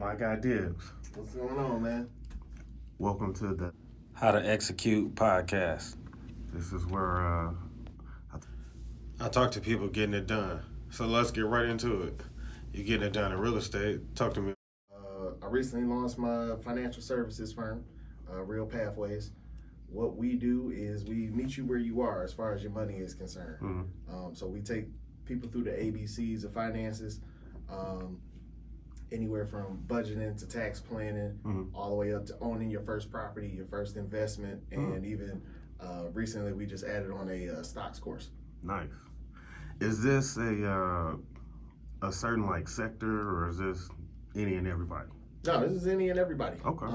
My guy Dibbs. What's going on, man? Welcome to the How to Execute podcast. This is where I talk to people getting it done. So let's get right into it. You getting it done in real estate. Talk to me. I recently launched my financial services firm, Real Pathways. What we do is we meet you where you are as far as your money is concerned. Mm-hmm. So we take people through the ABCs of finances, anywhere from budgeting to tax planning, all the way up to owning your first property, your first investment, and even recently we just added on a stocks course. Nice. Is this a certain like sector, or is this any and everybody? No, this is any and everybody. Okay.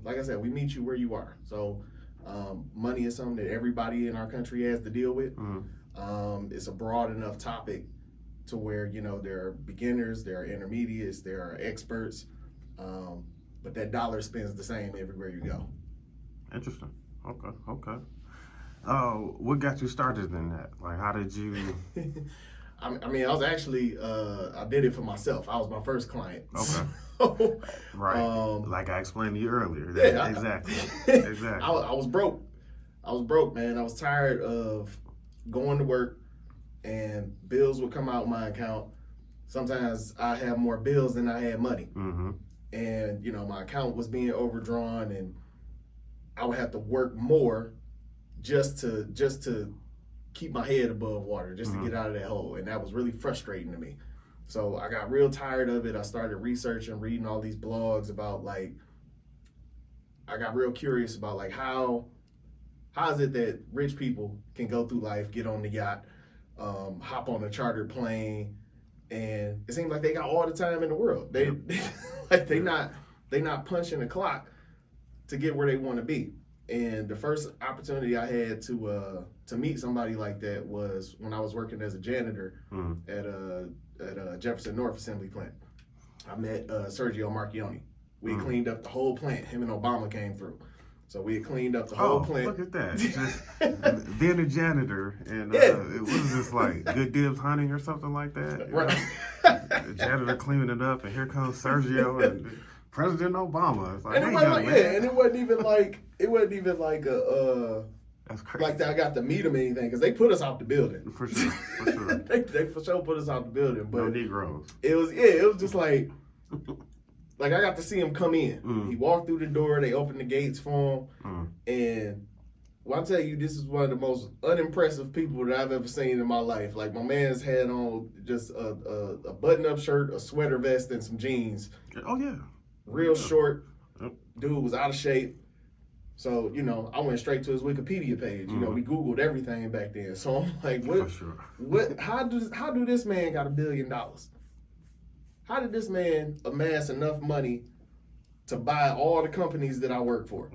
Like I said, we meet you where you are. So money is something that everybody in our country has to deal with. It's a broad enough topic to where, there are beginners, there are intermediates, there are experts, but that dollar spends the same everywhere you go. Interesting. Okay. What got you started in that? Like, how did you? I was actually, I did it for myself. I was my first client. Okay. Right. Like I explained to you earlier. Yeah, exactly. I was broke. Man. I was tired of going to work and bills would come out my account. Sometimes I had more bills than I had money. Mm-hmm. And, my account was being overdrawn and I would have to work more just to keep my head above water, just to get out of that hole. And that was really frustrating to me. So I got real tired of it. I started researching, reading all these blogs about I got real curious about how is it that rich people can go through life, get on the yacht, hop on a chartered plane, and it seems like they got all the time in the world. They not punching the clock to get where they want to be. And the first opportunity I had to meet somebody like that was when I was working as a janitor at a Jefferson North Assembly plant. I met Sergio Marchione. We had cleaned up the whole plant. Him and Obama came through. So we had cleaned up the whole plant. Look at that. Just being a janitor and what is this like? Good Dibbs hunting or something like that? Right. The janitor cleaning it up, and here comes Sergio and President Obama. It's like, and it wasn't even like a that's crazy. like that I got to meet him or anything, because they put us out the building. For sure. they for sure put us out the building. But no Negroes. It was just like I got to see him come in. He walked through the door, they opened the gates for him. And I'll tell you, this is one of the most unimpressive people that I've ever seen in my life. Like, my man's had on just a button-up shirt, a sweater vest, and some jeans. Oh, yeah. Real short. Dude was out of shape. So, I went straight to his Wikipedia page. We Googled everything back then. So I'm like, how do this man got $1 billion? How did this man amass enough money to buy all the companies that I work for?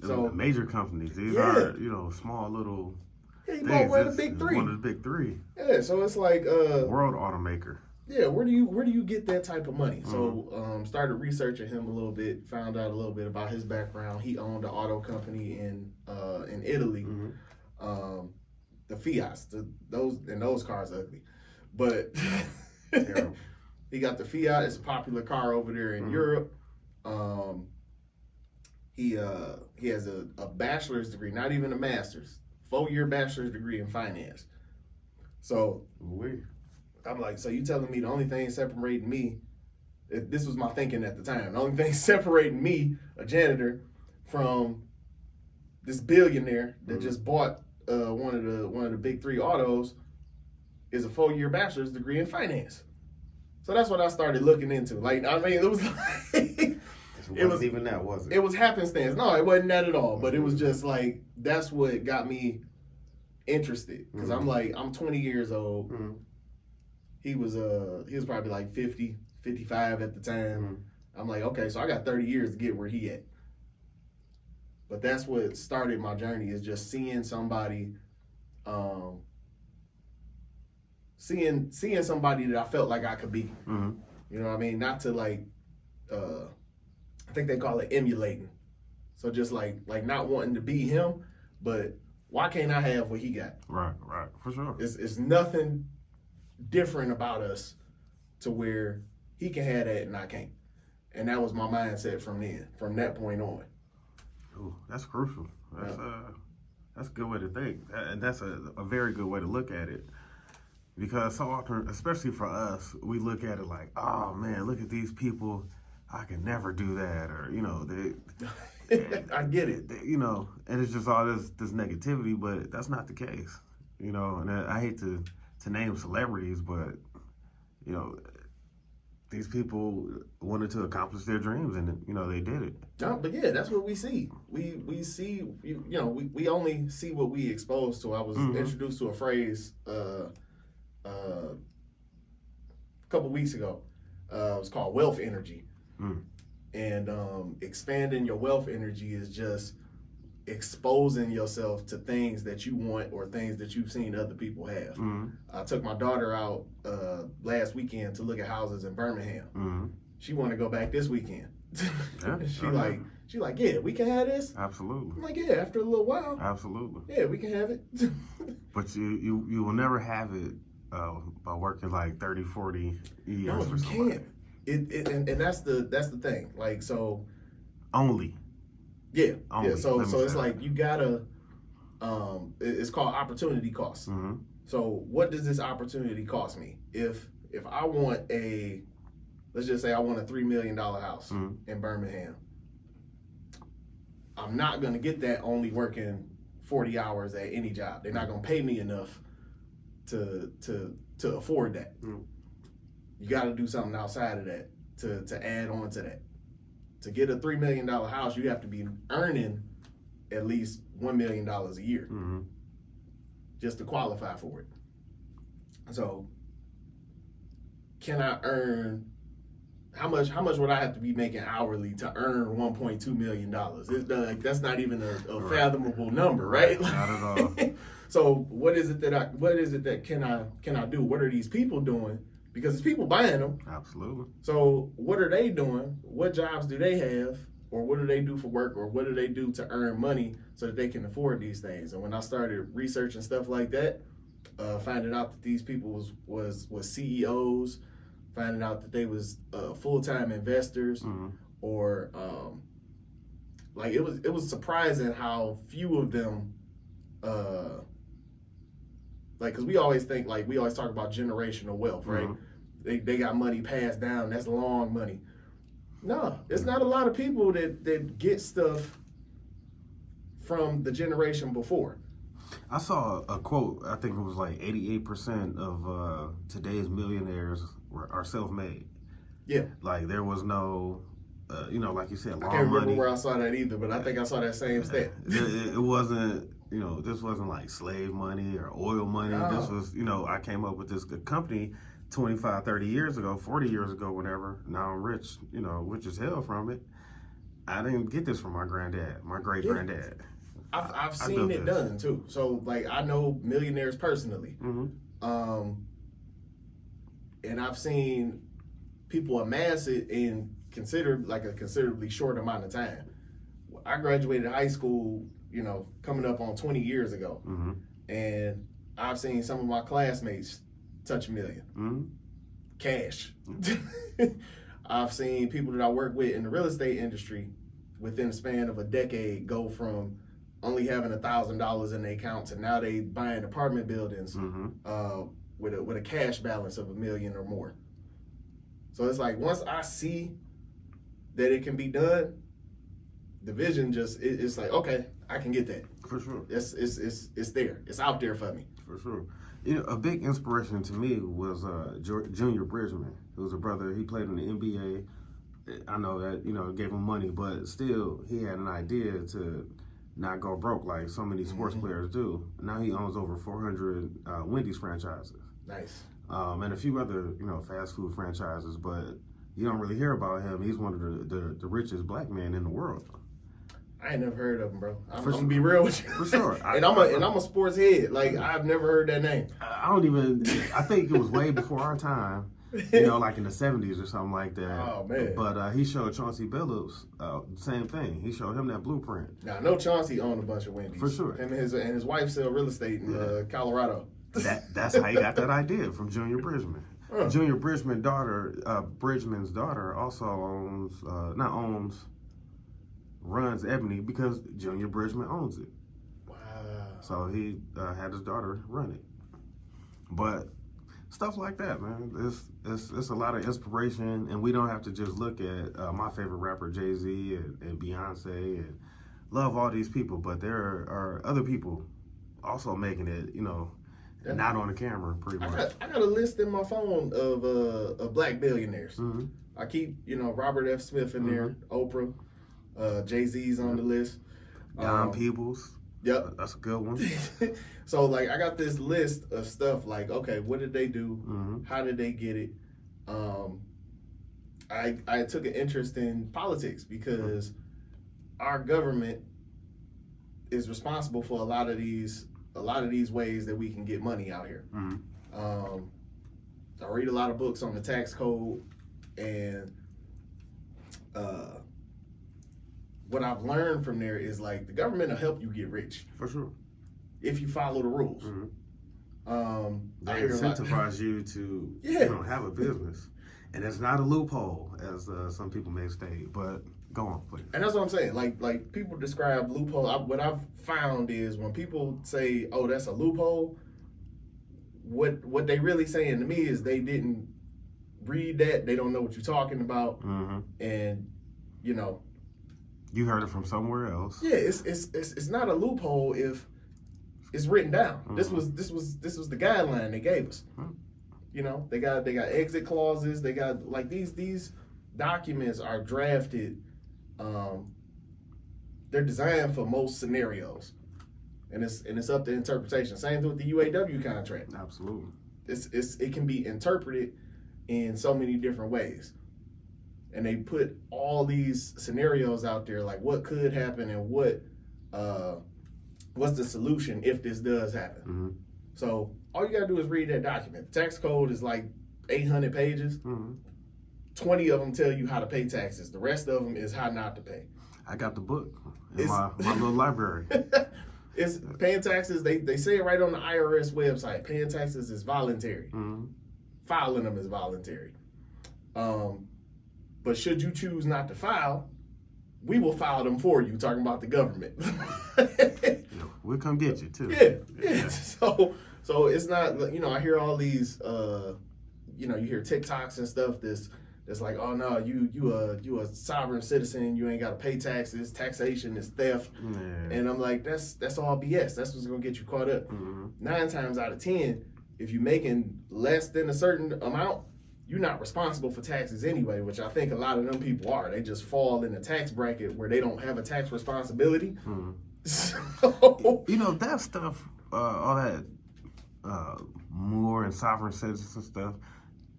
So major companies. These are, small little he bought one of the big three. One of the big three. Yeah, so it's like world automaker. Yeah, where do you get that type of money? So started researching him a little bit, found out a little bit about his background. He owned an auto company in Italy. The Fiats, those cars are ugly. But he got the Fiat. It's a popular car over there in Europe. He has a bachelor's degree, not even a master's, 4-year bachelor's degree in finance. So I'm like, so you telling me the only thing separating me, this was my thinking at the time, the only thing separating me, a janitor, from this billionaire that just bought one of the big three autos is a 4-year bachelor's degree in finance. So that's what I started looking into. It was like It wasn't even that, was it? It was happenstance. No, it wasn't that at all. But it was just like, that's what got me interested. Because I'm 20 years old. He was probably like 50, 55 at the time. I'm like, okay, so I got 30 years to get where he at. But that's what started my journey, is just seeing somebody, seeing somebody that I felt like I could be. You know what I mean? Not to I think they call it emulating. So just like not wanting to be him, but why can't I have what he got? Right, for sure. It's nothing different about us to where he can have that and I can't. And that was my mindset from that point on. Ooh, that's crucial. That's a good way to think, and that's a very good way to look at it. Because so often, especially for us, we look at it like, oh man, look at these people. I can never do that, or I get it. And it's just all this negativity, but that's not the case. And I hate to name celebrities, but these people wanted to accomplish their dreams, and they did it. No, but yeah, that's what we see. We see, we only see what we exposed to. I was introduced to a phrase a couple weeks ago. It was called wealth energy. And expanding your wealth energy is just exposing yourself to things that you want or things that you've seen other people have. I took my daughter out last weekend to look at houses in Birmingham. She wanted to go back this weekend. She like, yeah, we can have this. Absolutely. I'm like, yeah, after a little while. Absolutely. Yeah, we can have it. But you will never have it by working like 30, 40 years. No, for you somebody. can't. And that's the thing. Like, so. Only. Yeah. Only. Yeah. So it's like you gotta. It's called opportunity cost. So what does this opportunity cost me? If I want let's just say I want a $3 million house in Birmingham, I'm not gonna get that only working 40 hours at any job. They're not gonna pay me enough to afford that. You got to do something outside of that to add on to that. To get a $3 million house, you have to be earning at least $1 million a year just to qualify for it. So, can I earn? How much would I have to be making hourly to earn $1.2 million? That's not even a fathomable number, right? Not at all. So, what is it that can I do? What are these people doing? Because it's people buying them. Absolutely. So what are they doing? What jobs do they have? Or what do they do for work? Or what do they do to earn money so that they can afford these things? And when I started researching stuff like that, finding out that these people was CEOs, finding out that they was full-time investors, or like it was surprising how few of them like, because we always think, like, we always talk about generational wealth, right? They got money passed down. That's long money. No, it's not a lot of people that get stuff from the generation before. I saw a quote, I think it was like 88% of today's millionaires are self-made. Yeah. Like, there was no, like you said, long money. I can't remember where I saw that either, but I think I saw that same stat. It wasn't... this wasn't like slave money or oil money. No. This was, I came up with this company 25, 30 years ago, 40 years ago, whatever. Now I'm rich, rich as hell from it. I didn't get this from my granddad, my great granddad. I've seen it done too. So like I know millionaires personally. And I've seen people amass it in a considerably short amount of time. I graduated high school, coming up on 20 years ago. And I've seen some of my classmates touch $1 million. Cash. I've seen people that I work with in the real estate industry within the span of a decade go from only having $1,000 in their account to now they buying apartment buildings with a cash balance of $1 million or more. So it's like once I see that it can be done, the vision it's like, okay, I can get that. For sure. It's there. It's out there for me. For sure. A big inspiration to me was Junior Bridgman. He was a brother. He played in the NBA. I know that, gave him money, but still he had an idea to not go broke like so many sports players do. Now he owns over 400 Wendy's franchises. Nice. And a few other, fast food franchises, but you don't really hear about him. He's one of the richest black men in the world. I ain't never heard of him, bro. I'm gonna be real with you. For sure. And I'm a sports head. Like I've never heard that name. I think it was way before our time. Like in the 70s or something like that. Oh, man. But he showed Chauncey Billups same thing. He showed him that blueprint. Now, I know Chauncey owned a bunch of Wendy's. For sure. Him and his wife sell real estate in Colorado. That's how he got that idea from Junior Bridgman. Junior Bridgman's daughter also runs Ebony because Junior Bridgman owns it. Wow. So he had his daughter run it. But stuff like that, man. It's a lot of inspiration, and we don't have to just look at my favorite rapper Jay-Z and Beyonce and love all these people, but there are other people also making it, not on the camera, pretty much. I got a list in my phone of black billionaires. Mm-hmm. I keep, Robert F. Smith in there, Oprah, Jay-Z's on the list. Don Peebles. Yep. That's a good one. So, like, I got this list of stuff like, okay, what did they do? Mm-hmm. How did they get it? I took an interest in politics because our government is responsible for a lot of these ways that we can get money out here. Mm-hmm. I read a lot of books on the tax code, and what I've learned from there is like the government will help you get rich For sure. if you follow the rules. Mm-hmm. They I hear a lot- incentivize you to have a business. And it's not a loophole, as some people may state, but go on, please. And that's what I'm saying. Like people describe loophole. What I've found is when people say, "Oh, that's a loophole," what they really saying to me is they didn't read that. They don't know what you're talking about, Mm-hmm. and You heard it from somewhere else. yeah, it's not a loophole if it's written down. Mm-hmm. This was the guideline they gave us. Mm-hmm. They got exit clauses. They got like these documents are drafted. They're designed for most scenarios, and it's up to interpretation. Same with the UAW contract. Absolutely. It can be interpreted in so many different ways, and they put all these scenarios out there, like what could happen and what's the solution if this does happen. Mm-hmm. So all you gotta do is read that document. The tax code is like 800 pages. Mm-hmm. 20 of them tell you how to pay taxes. The rest of them is how not to pay. I got the book in my little library. It's paying taxes. They say it right on the IRS website. Paying taxes is voluntary. Mm-hmm. Filing them is voluntary. But should you choose not to file, we will file them for you. Talking about the government. We'll come get you too. Yeah. So it's not. I hear all these. You hear TikToks and stuff. That's like, oh no, you a sovereign citizen. You ain't got to pay taxes. Taxation is theft. Yeah. And I'm like, that's all BS. That's what's gonna get you caught up. Mm-hmm. 9 times out of 10, if you're making less than a certain amount, you're not responsible for taxes anyway, which I think a lot of them people are. They just fall in a tax bracket where they don't have a tax responsibility. Mm-hmm. So, that stuff, all that Moore and sovereign citizen stuff,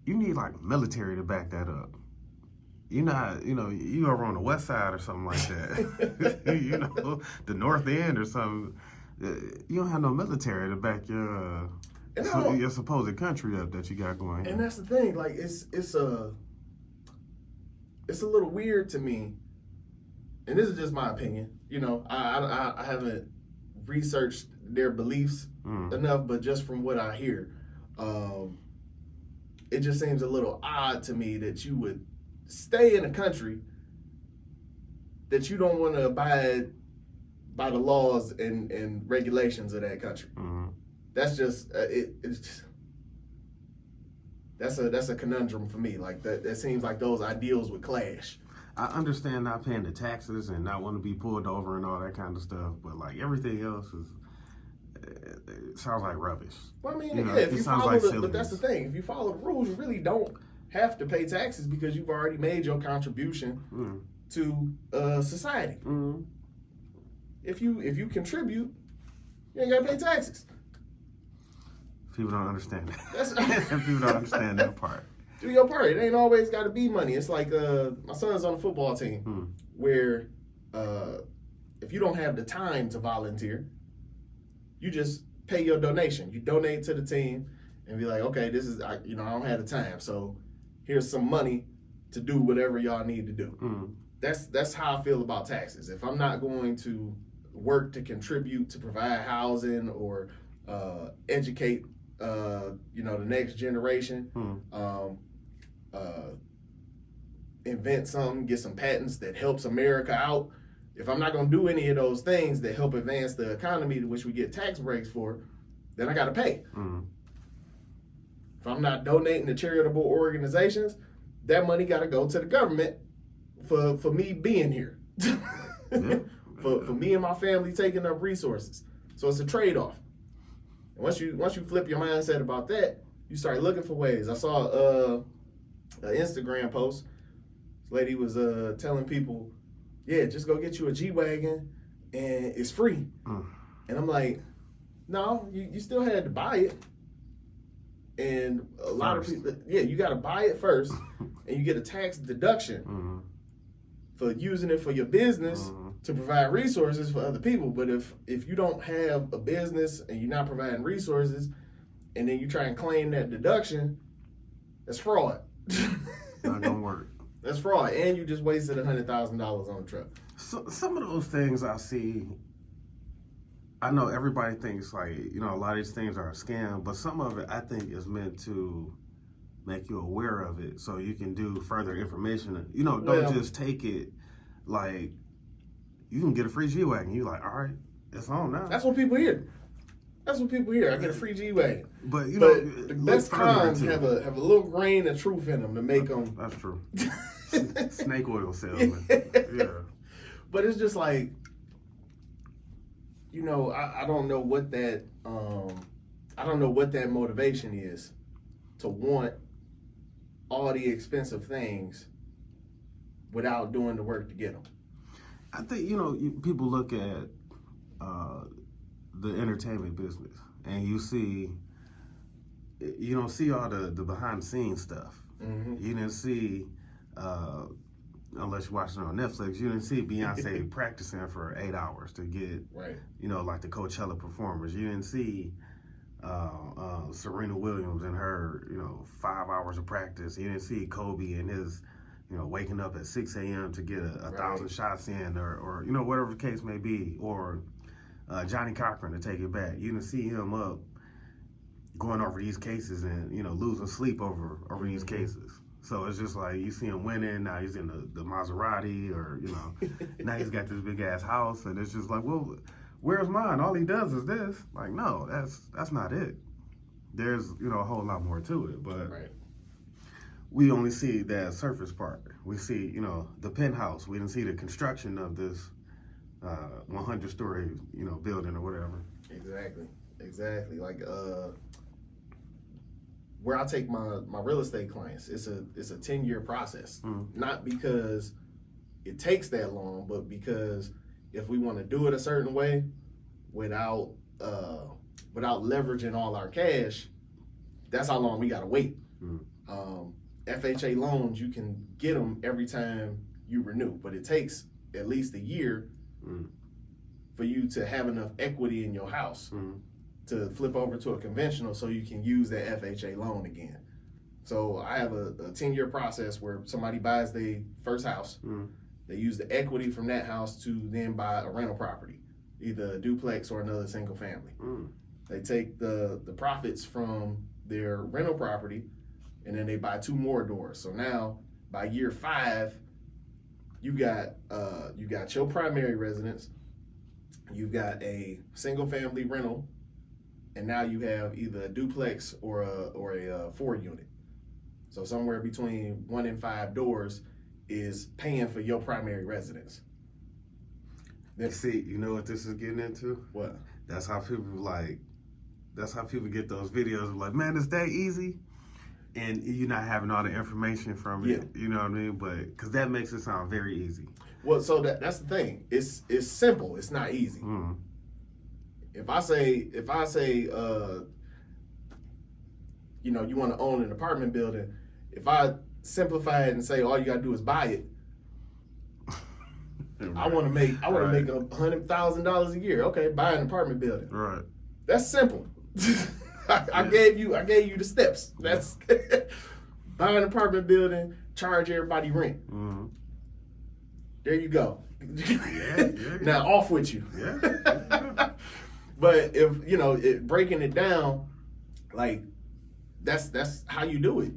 you need like military to back that up. You're not, you over on the west side or something like that. The north end or something. You don't have no military to back your supposed country up that you got going. And that's the thing. Like it's a little weird to me. And this is just my opinion. I haven't researched their beliefs enough, but just from what I hear, it just seems a little odd to me that you would stay in a country that you don't want to abide by the laws and regulations of that country. Mm-hmm. That's just that's a conundrum for me. Like that seems like those ideals would clash. I understand not paying the taxes and not want to be pulled over and all that kind of stuff, but like everything else it sounds like rubbish. Well, I mean, if you follow but that's the silliness. thing. If you follow the rules, you really don't have to pay taxes because you've already made your contribution to society. Mm-hmm. If you contribute, you ain't gotta pay taxes. People don't understand that. That's People don't understand that part. Do your part. It ain't always got to be money. It's like my son's on the football team where if you don't have the time to volunteer, you just pay your donation. You donate to the team and be like, okay, this is I don't have the time, so here's some money to do whatever y'all need to do. Mm. That's how I feel about taxes. If I'm not going to work to contribute to provide housing or educate the next generation, invent something, get some patents that helps America out. If I'm not going to do any of those things that help advance the economy, which we get tax breaks for, then I got to pay. If I'm not donating to charitable organizations, that money got to go to the government for me being here. for me and my family taking up resources. So it's a trade-off. And once you flip your mindset about that, you start looking for ways. I saw an Instagram post. This lady was telling people, yeah, just go get you a G-Wagon and it's free. And I'm like, no, you still had to buy it. And a lot of people, you got to buy it first, and you get a tax deduction for using it for your business to provide resources for other people. But if you don't have a business and you're not providing resources, and then you try and claim that deduction, that's fraud. Not gonna work. That's fraud, and you just wasted $100,000 on a truck. So some of those things I see, I know everybody thinks like, a lot of these things are a scam, but some of it I think is meant to make you aware of it so you can do further information. Don't just take it like you can get a free G-Wagon. You're like, all right, it's on now. That's what people hear. I get a free G-Wagon. But the best cons have a little grain of truth in them to make them. That's true. Snake oil salesman. Yeah. But it's just like, I don't know what that motivation is to want all the expensive things without doing the work to get them. I think people look at the entertainment business and you don't see all the behind the scenes stuff. You didn't see unless you're watching it on Netflix, you didn't see Beyonce practicing for 8 hours to get, like the Coachella performers. You didn't see Serena Williams and her, 5 hours of practice. You didn't see Kobe and his, waking up at 6 a.m. to get a 1,000 shots in or whatever the case may be. Or Johnny Cochran, to take it back. You didn't see him up going over these cases and, losing sleep over these cases. So it's just like you see him winning. Now he's in the Maserati, or now he's got this big ass house, and it's just like, well, where's mine? All he does is this. Like, no, that's not it. There's a whole lot more to it, but we only see that surface part. We see the penthouse. We didn't see the construction of this 100-story building or whatever. Exactly. Like where I take my real estate clients, it's a 10-year process. Not because it takes that long, but because if we want to do it a certain way without leveraging all our cash, that's how long we got to wait. FHA loans, you can get them every time you renew, but it takes at least a year for you to have enough equity in your house to flip over to a conventional so you can use that FHA loan again. So I have a 10-year process where somebody buys their first house. They use the equity from that house to then buy a rental property, either a duplex or another single family. They take the profits from their rental property and then they buy 2 more doors. So now by year 5, you got your primary residence, you've got a single family rental, and now you have either a duplex or a 4-unit. So somewhere between 1 and 5 doors is paying for your primary residence. See, you know what this is getting into? What? That's how people get those videos of like, man, it's that easy. And you're not having all the information from it, you know what I mean? But because that makes it sound very easy. Well, so that's the thing. It's simple. It's not easy. If I say, you want to own an apartment building, if I simplify it and say all you gotta do is buy it, I want to make $100,000 a year. Okay, buy an apartment building. Right. That's simple. I gave you the steps. That's buy an apartment building, charge everybody rent. There you go. Now off with you. Yeah. But if breaking it down, Like that's how you do it.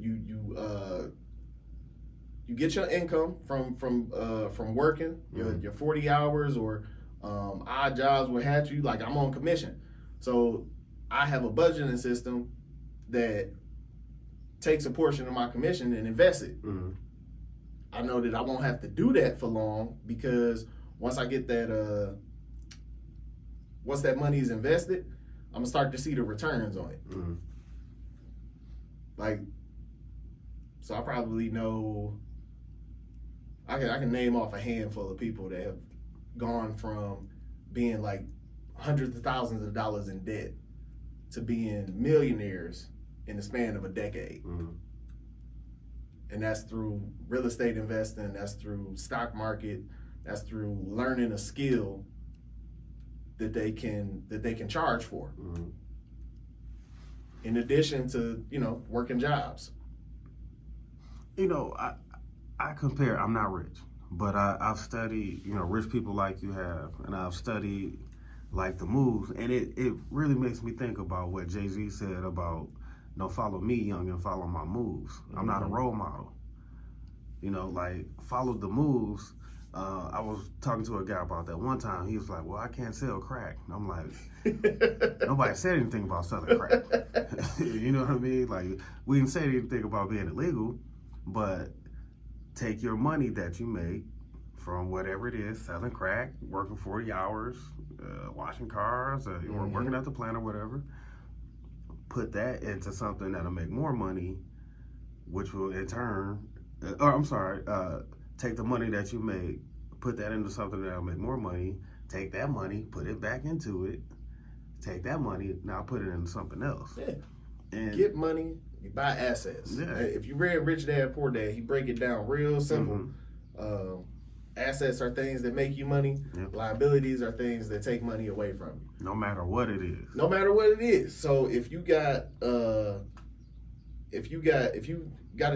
You get your income from working your 40 hours or odd jobs, what have you. Like I'm on commission, so I have a budgeting system that takes a portion of my commission and invests it. Mm-hmm. I know that I won't have to do that for long because once I get that once that money is invested, I'm gonna start to see the returns on it. Mm-hmm. Like, so I probably know. I can name off a handful of people that have gone from being like hundreds of thousands of dollars in debt to being millionaires in the span of a decade. Mm-hmm. And that's through real estate investing, that's through stock market, that's through learning a skill that they can charge for. Mm-hmm. In addition to, working jobs. I compare. I'm not rich, but I've studied, rich people like you have, and I've studied like the moves, and it really makes me think about what Jay-Z said about, follow me, young, and follow my moves. Mm-hmm. I'm not a role model. Like follow the moves. I was talking to a guy about that one time. He was like, "Well, I can't sell crack." And I'm like, nobody said anything about selling crack. You know what I mean? Like we didn't say anything about being illegal, but take your money that you make from whatever it is, selling crack, working 40 hours, washing cars, or working at the plant or whatever, put that into something that'll make more money, which will in turn, take the money that you make, put that into something that'll make more money, take that money, put it back into it, take that money, now put it into something else. Yeah. And get money, you buy assets. Yeah. If you read Rich Dad Poor Dad, he break it down real simple. Mm-hmm. Assets are things that make you money. Yep. Liabilities are things that take money away from you. No matter what it is. No matter what it is. So if you got a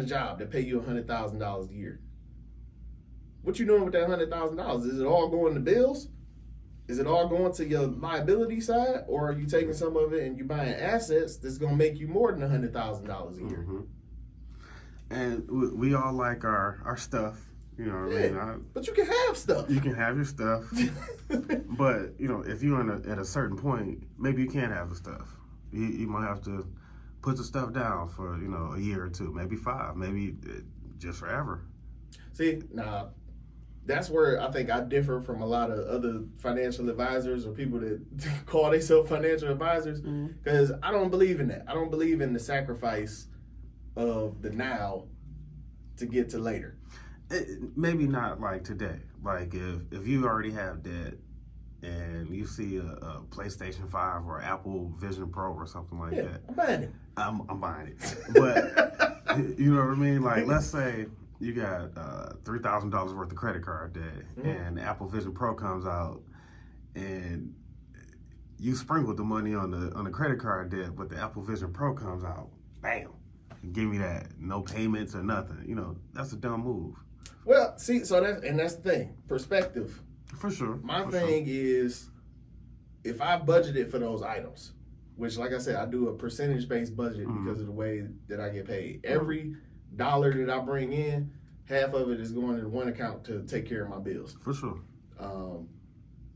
job that pay you $100,000 a year, what you doing with that $100,000? Is it all going to bills? Is it all going to your liability side, or are you taking some of it and you buying assets that's gonna make you more than $100,000 a year? Mm-hmm. And we all like our stuff, you know what I mean? But you can have stuff. You can have your stuff, but if you're at a certain point, maybe you can't have the stuff. You might have to put the stuff down for a year or two, maybe 5, maybe just forever. See, now that's where I think I differ from a lot of other financial advisors or people that call themselves financial advisors, because I don't believe in that. I don't believe in the sacrifice of the now to get to later. Maybe not like today. Like if you already have debt and you see a PlayStation 5 or Apple Vision Pro or something like that, I'm buying it. I'm buying it. But you know what I mean? Like let's say you got $3,000 worth of credit card debt, and the Apple Vision Pro comes out, and you sprinkle the money on the credit card debt, but the Apple Vision Pro comes out, bam, give me that, no payments or nothing. That's a dumb move. Well, see, that's the thing, perspective. For sure. My thing is, if I've budgeted for those items, which, like I said, I do a percentage-based budget because of the way that I get paid. Every dollar that I bring in, half of it is going to one account to take care of my bills. For sure.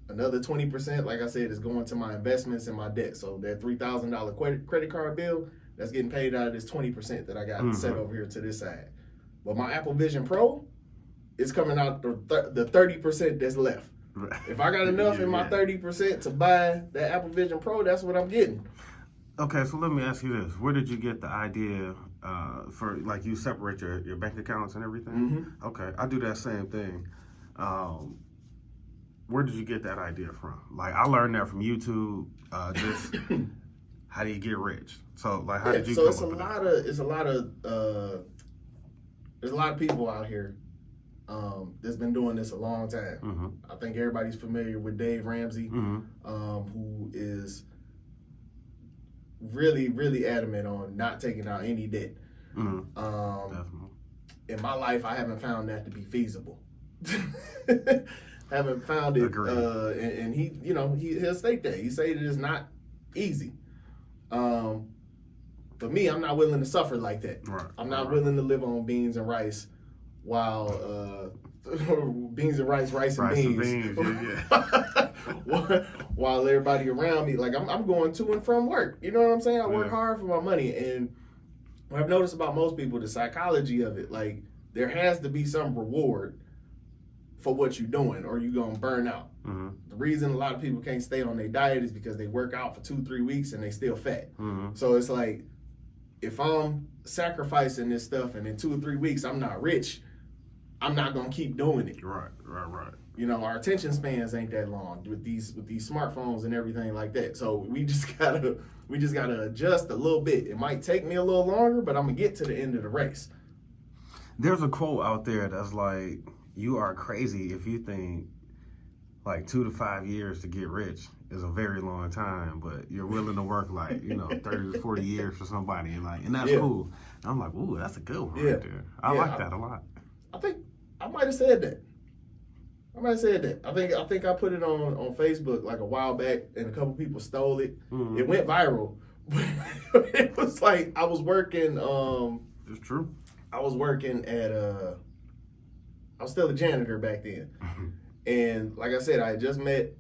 Another 20%, like I said, is going to my investments and my debt. So that $3,000 credit card bill, that's getting paid out of this 20% that I got set over here to this side. But my Apple Vision Pro is coming out the 30% that's left. If I got enough in my 30% to buy that Apple Vision Pro, that's what I'm getting. Okay, so let me ask you this. Where did you get the idea for, like, you separate your bank accounts and everything? Okay, I do that same thing. Where did you get that idea from? Like, I learned that from YouTube, just how do you get rich? So, like, how did you come up with that? There's a lot of people out here that's been doing this a long time. I think everybody's familiar with Dave Ramsey, who is really, really adamant on not taking out any debt. Definitely. In my life, I haven't found that to be feasible. Haven't found it. And he, he'll state that. He say that it's not easy. But me, I'm not willing to suffer like that. Right. I'm not willing to live on beans and rice while beans and rice and beans. Yeah. While everybody around me, like I'm going to and from work. You know what I'm saying? I work hard for my money. And what I've noticed about most people, the psychology of it, like there has to be some reward for what you're doing or you're going to burn out. Mm-hmm. The reason a lot of people can't stay on their diet is because they work out for 2-3 weeks and they still fat. Mm-hmm. So it's like, if I'm sacrificing this stuff and in 2 or 3 weeks I'm not rich, I'm not gonna keep doing it. Right. You know, our attention spans ain't that long with these smartphones and everything like that. So we just gotta adjust a little bit. It might take me a little longer, but I'm gonna get to the end of the race. There's a quote out there that's like, you are crazy if you think like 2 to 5 years to get rich is a very long time, but you're willing to work like, 30 to 40 years for somebody, and that's cool. And I'm like, ooh, that's a good one right there. I like that a lot. I think I might have said that. I think I put it on Facebook like a while back, and a couple people stole it. Mm-hmm. It went viral. It was like I was working. It's true. I was working at I was still a janitor back then, and like I said, I had just met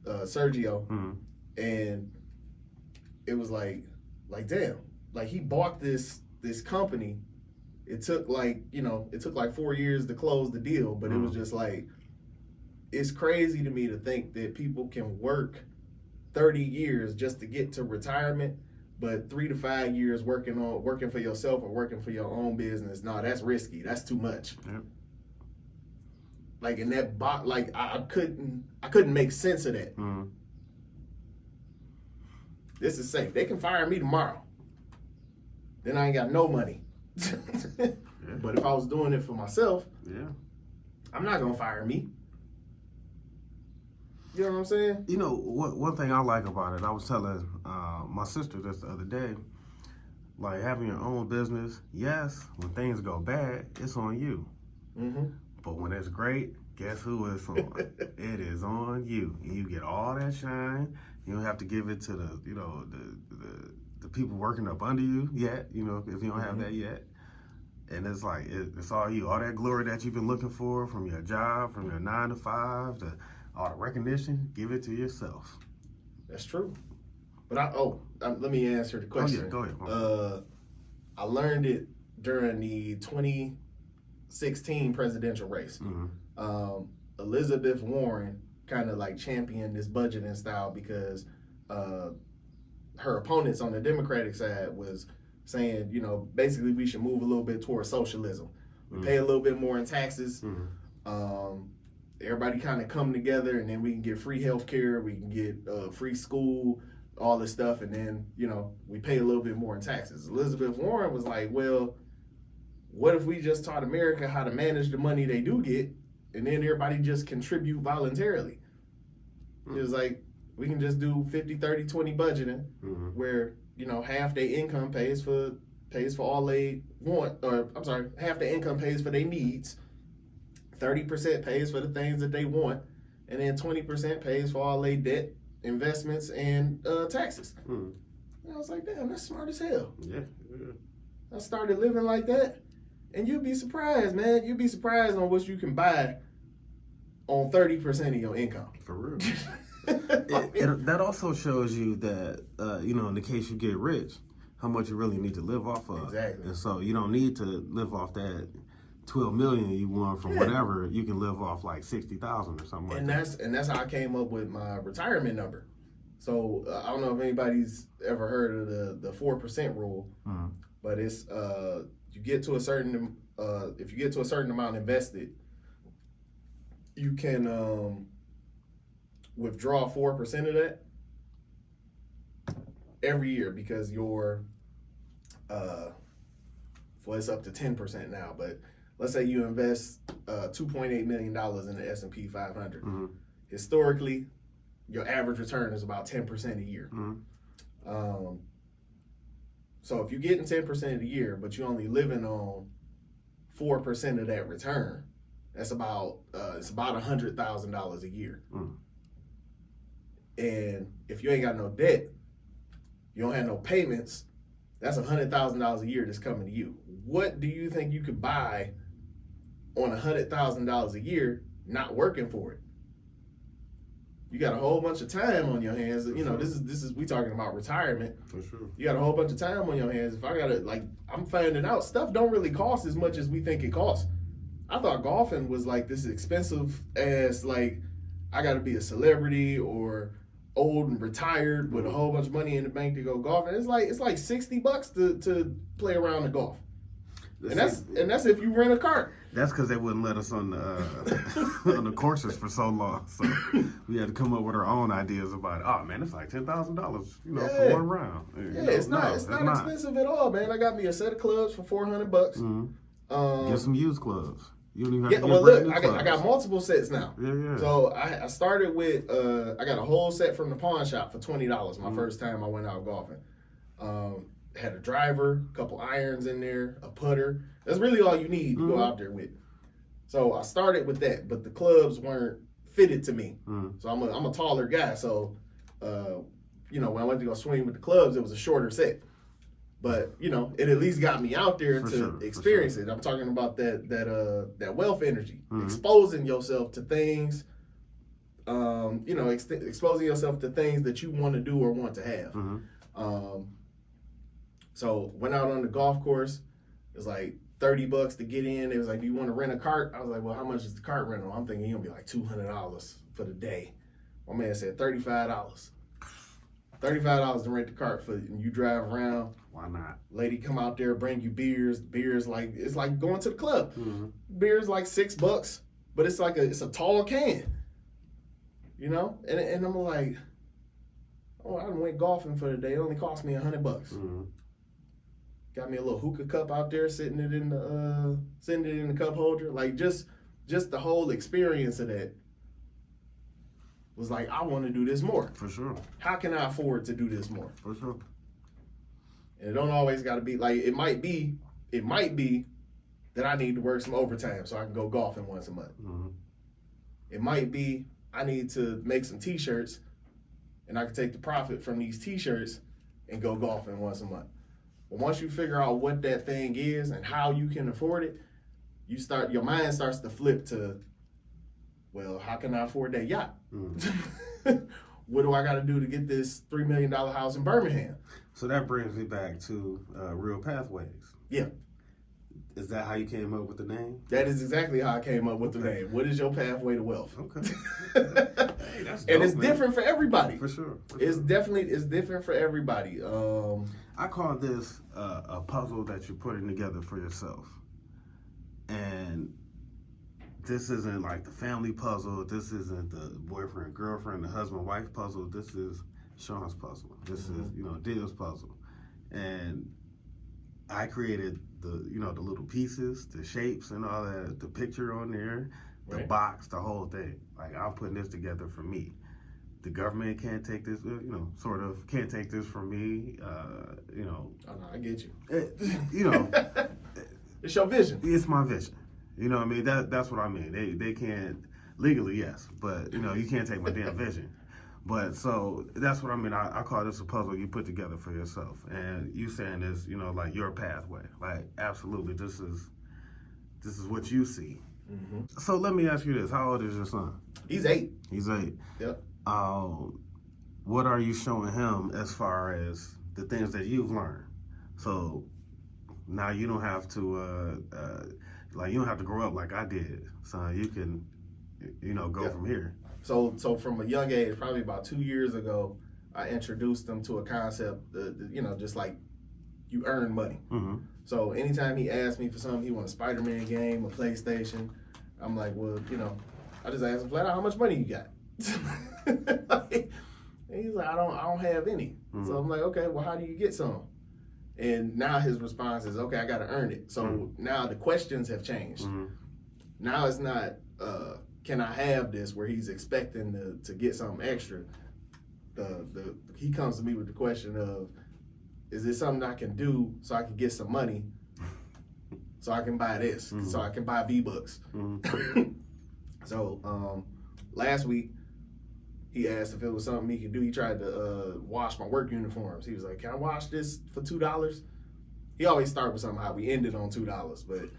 Sergio, and it was like damn, like he bought this company. It took like 4 years to close the deal, but it was just like, it's crazy to me to think that people can work 30 years just to get to retirement, but 3 to 5 years working for yourself or working for your own business. No, that's risky. That's too much. Yep. Like in that I couldn't make sense of that. Mm-hmm. This is safe. They can fire me tomorrow. Then I ain't got no money. But if I was doing it for myself, I'm not gonna fire me. You know what I'm saying? One thing I like about it, I was telling my sister this the other day, like having your own business, yes, when things go bad, it's on you. Mm-hmm. But when it's great, guess who it's on? It is on you. And you get all that shine. You don't have to give it to the people working up under you yet, if you don't have that yet. And it's like, it's all you. All that glory that you've been looking for from your job, from your 9 to 5, to all the recognition, give it to yourself. That's true. But let me answer the question. Oh, yeah, go ahead. I learned it during the 2016 presidential race. Mm-hmm. Elizabeth Warren kind of like championed this budgeting style because her opponents on the Democratic side was saying, basically we should move a little bit towards socialism. We pay a little bit more in taxes. Mm-hmm. Everybody kind of come together, and then we can get free health care, we can get free school, all this stuff, and then, we pay a little bit more in taxes. Elizabeth Warren was like, well, what if we just taught America how to manage the money they do get, and then everybody just contribute voluntarily? It was like, we can just do 50-30-20 budgeting, where half their income pays for all they want, or I'm sorry, half the income pays for their needs, 30% pays for the things that they want, and then 20% pays for all their debt, investments, and taxes. And I was like, damn, that's smart as hell. Yeah. I started living like that, and you'd be surprised, man. You'd be surprised on what you can buy on 30% of your income. For real. That also shows you that, in the case you get rich, how much you really need to live off of. Exactly. And so you don't need to live off that 12 million you won from whatever. You can live off like 60,000 or something like that. And that's how I came up with my retirement number. So I don't know if anybody's ever heard of the 4% rule, but it's you get to a certain if you get to a certain amount invested, you can withdraw 4% of that every year, because your it's up to 10% now, but let's say you invest $2.8 million in the S&P 500. Mm-hmm. Historically, your average return is about 10% a year. Mm-hmm. So if you're getting 10% a year, but you're only living on 4% of that return, that's about $100,000 a year. And if you ain't got no debt, You don't have no payments. That's $100,000 a year that's coming to you. What do you think you could buy on $100,000 a year not working for it? You got a whole bunch of time on your hands. You know, this is we talking about retirement. For sure. You got a whole bunch of time on your hands. If I gotta, like, I'm finding out stuff don't really cost as much as we think it costs. I thought golfing was like this expensive as, like, I gotta be a celebrity or old and retired with a whole bunch of money in the bank to go golfing. It's like $60 to play around the golf. And that's if you rent a cart. That's because they wouldn't let us on the on the courses for so long. So we had to come up with our own ideas about it. Oh man, it's like $10,000, for one round. It's not expensive at all, man. I got me a set of clubs for $400. Mm-hmm. Get some used clubs. You don't even have to well, get look, I got multiple sets now. Yeah. So I started with I got a whole set from the pawn shop for $20. My first time I went out golfing. Had a driver, a couple irons in there, a putter. That's really all you need to go out there with. So I started with that, but the clubs weren't fitted to me. So I'm a taller guy. So when I went to go swing with the clubs, it was a shorter set. But it at least got me out there to experience it. I'm talking about that wealth energy, exposing yourself to things. Exposing yourself to things that you want to do or want to have. So went out on the golf course. It was like $30 to get in. It was like, do you want to rent a cart? I was like, well, how much is the cart rental? I'm thinking you're gonna be like $200 for the day. My man said $35. $35 to rent the cart and you drive around. Why not? Lady come out there, bring you beers. Beers it's like going to the club. Beers like $6, but it's a tall can. And I'm like, oh, I went golfing for the day. It only cost me $100. Got me a little hookah cup out there, sitting it in the cup holder. Like just the whole experience of that was like, I want to do this more. For sure. How can I afford to do this more? For sure. And it don't always got to be like, it might be that I need to work some overtime so I can go golfing once a month. It might be I need to make some t-shirts and I can take the profit from these t-shirts and go golfing once a month. But once you figure out what that thing is and how you can afford it, your mind starts to flip to, well, how can I afford that yacht? What do I got to do to get this $3 million house in Birmingham? So that brings me back to Real Pathways. Yeah. Is that how you came up with the name? That is exactly how I came up with the name. What is your pathway to wealth? Okay. Hey, that's dope, and it's man. different for everybody. For sure. It's different for everybody. I call this a puzzle that you're putting together for yourself. And this isn't like the family puzzle. This isn't the boyfriend, girlfriend, the husband, wife puzzle. This is Sean's puzzle. This is, Dibbs' puzzle. And I created the little pieces, the shapes and all that, the picture on there, the box, the whole thing. Like, I'm putting this together for me. The government can't take this, can't take this from me. Oh, no, I get you. It's your vision. It's my vision. You know what I mean? That's what I mean. They can't, legally, yes, but, you can't take my damn vision. But so that's what I mean. I call this a puzzle you put together for yourself. And you saying this, like your pathway. Like, absolutely, this is what you see. So let me ask you this. How old is your son? He's 8. He's 8. Yep. What are you showing him as far as the things that you've learned? So now you don't have to, you don't have to grow up like I did. So you can, go from here. So from a young age, probably about 2 years ago, I introduced them to a concept, just like you earn money. So anytime he asked me for something, he want a Spider-Man game, a PlayStation, I'm like, well, I just asked him flat out, how much money you got? And he's like, I don't have any. So I'm like, okay, well, how do you get some? And now his response is, okay, I got to earn it. So now the questions have changed. Now it's not, can I have this, where he's expecting to get something extra. He comes to me with the question of, is this something I can do so I can get some money so I can buy this, so I can buy V-Bucks. So last week, he asked if it was something he could do. He tried to wash my work uniforms. He was like, "Can I wash this for $2?" He always start with something high. We ended on $2, but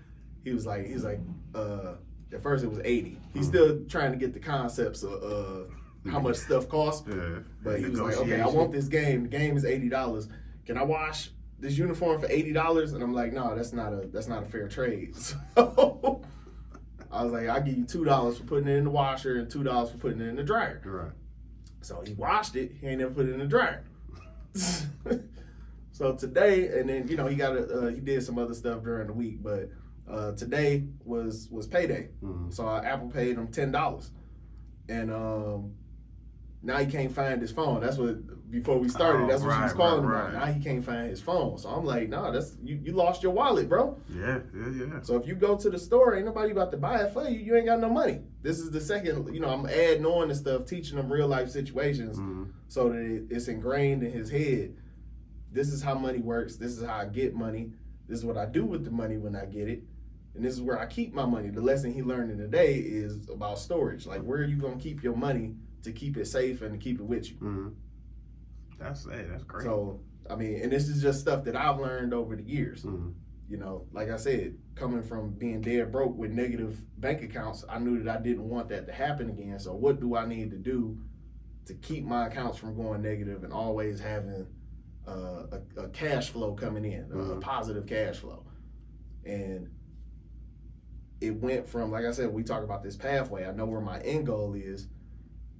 he was like, at first it was $80. He's still trying to get the concepts of how much stuff costs. Yeah. But he was like, "Okay, I want this game. The game is $80. Can I wash this uniform for $80?" And I'm like, "No, that's not a fair trade." So I was like, "I'll give you $2 for putting it in the washer and $2 for putting it in the dryer." Right. So he washed it. He ain't never put it in the dryer. So today, and then he did some other stuff during the week, but today was payday. Mm-hmm. So Apple paid him $10, and now he can't find his phone. That's what before we started. That's what she was calling about. Now he can't find his phone. So I'm like, "No, that's you lost your wallet, bro." Yeah. So if you go to the store, ain't nobody about to buy it for you. You ain't got no money. This is the second. I'm adding on and stuff, teaching him real life situations, so that it's ingrained in his head. This is how money works. This is how I get money. This is what I do with the money when I get it. And this is where I keep my money. The lesson he learned in the day is about storage. Like, where are you going to keep your money to keep it safe and to keep it with you? Mm-hmm. That's great. So, and this is just stuff that I've learned over the years. Mm-hmm. Like I said, coming from being dead broke with negative bank accounts, I knew that I didn't want that to happen again. So what do I need to do to keep my accounts from going negative and always having a cash flow coming in, a positive cash flow? And it went from, like I said, we talk about this pathway. I know where my end goal is,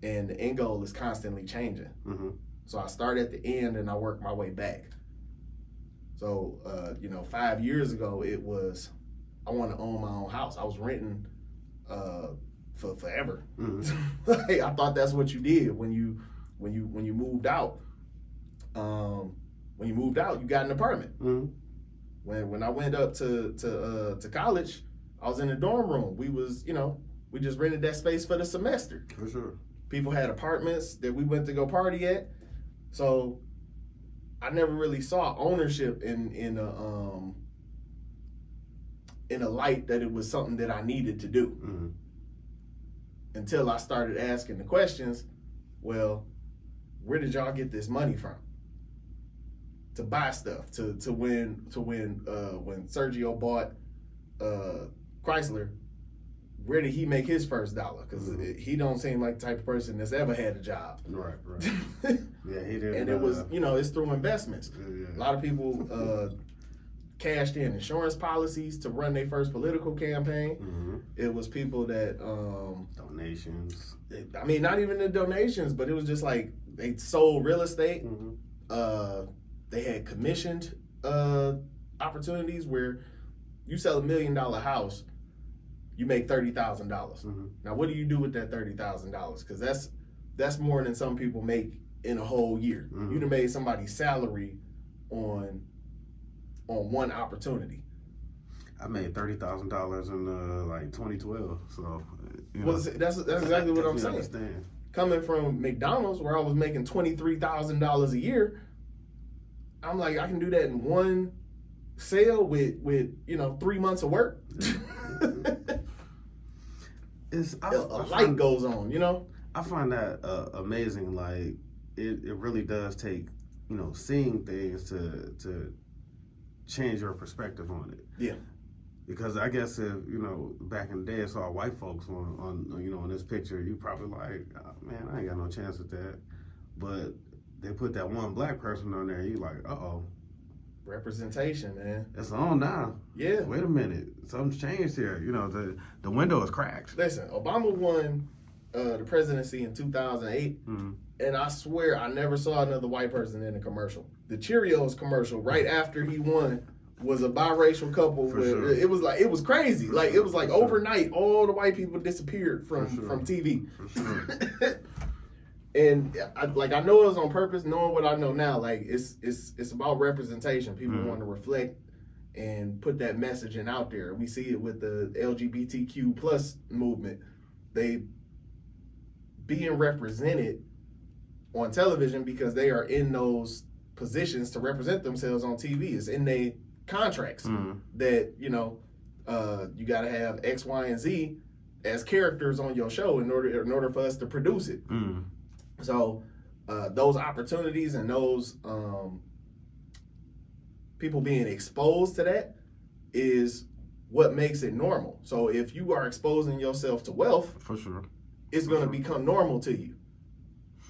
and the end goal is constantly changing. Mm-hmm. So I start at the end and I work my way back. So, 5 years ago, it was, I want to own my own house. I was renting for forever. Mm-hmm. I thought that's what you did when you moved out. When you moved out, you got an apartment. Mm-hmm. When I went up to college, I was in the dorm room. We just rented that space for the semester. For sure. People had apartments that we went to go party at. So I never really saw ownership in a light that it was something that I needed to do. Until I started asking the questions. Well, where did y'all get this money from to buy stuff? To when Sergio bought Chrysler, where did he make his first dollar? Because he don't seem like the type of person that's ever had a job. Right. Yeah, he did. And it was, it's through investments. Yeah. A lot of people cashed in insurance policies to run their first political campaign. Mm-hmm. It was people that donations. Not even the donations, but it was just like they sold real estate. Mm-hmm. They had commissioned opportunities where you sell $1 million house, you make $30,000. Mm-hmm. Now, what do you do with that $30,000? Because that's more than some people make in a whole year. Mm-hmm. You done made somebody's salary on one opportunity. I made $30,000 in 2012. So that's exactly what I'm saying. Understand. Coming from McDonald's, where I was making $23,000 a year, I'm like, I can do that in one sale with 3 months of work. A light goes on, I find that amazing. Like it really does take seeing things to change your perspective on it. Yeah. Because I guess if back in the day, I saw white folks on this picture, you probably like, oh, man, I ain't got no chance at that. But they put that one black person on there, you like, uh-oh. Representation, man. It's on now. Yeah. Wait a minute. Something's changed here. The window is cracked. Listen, Obama won the presidency in 2008, and I swear I never saw another white person in a commercial. The Cheerios commercial right after he won was a biracial couple. Sure. It was crazy. Like it was like overnight, all the white people disappeared from TV. For sure. And I know it was on purpose, knowing what I know now. Like it's about representation. People want to reflect and put that messaging out there. We see it with the LGBTQ plus movement. They being represented on television because they are in those positions to represent themselves on TV. It's in their contracts that you got to have X, Y, and Z as characters on your show in order for us to produce it. So those opportunities and those people being exposed to that is what makes it normal. So if you are exposing yourself to wealth, For sure. it's going to become normal to you.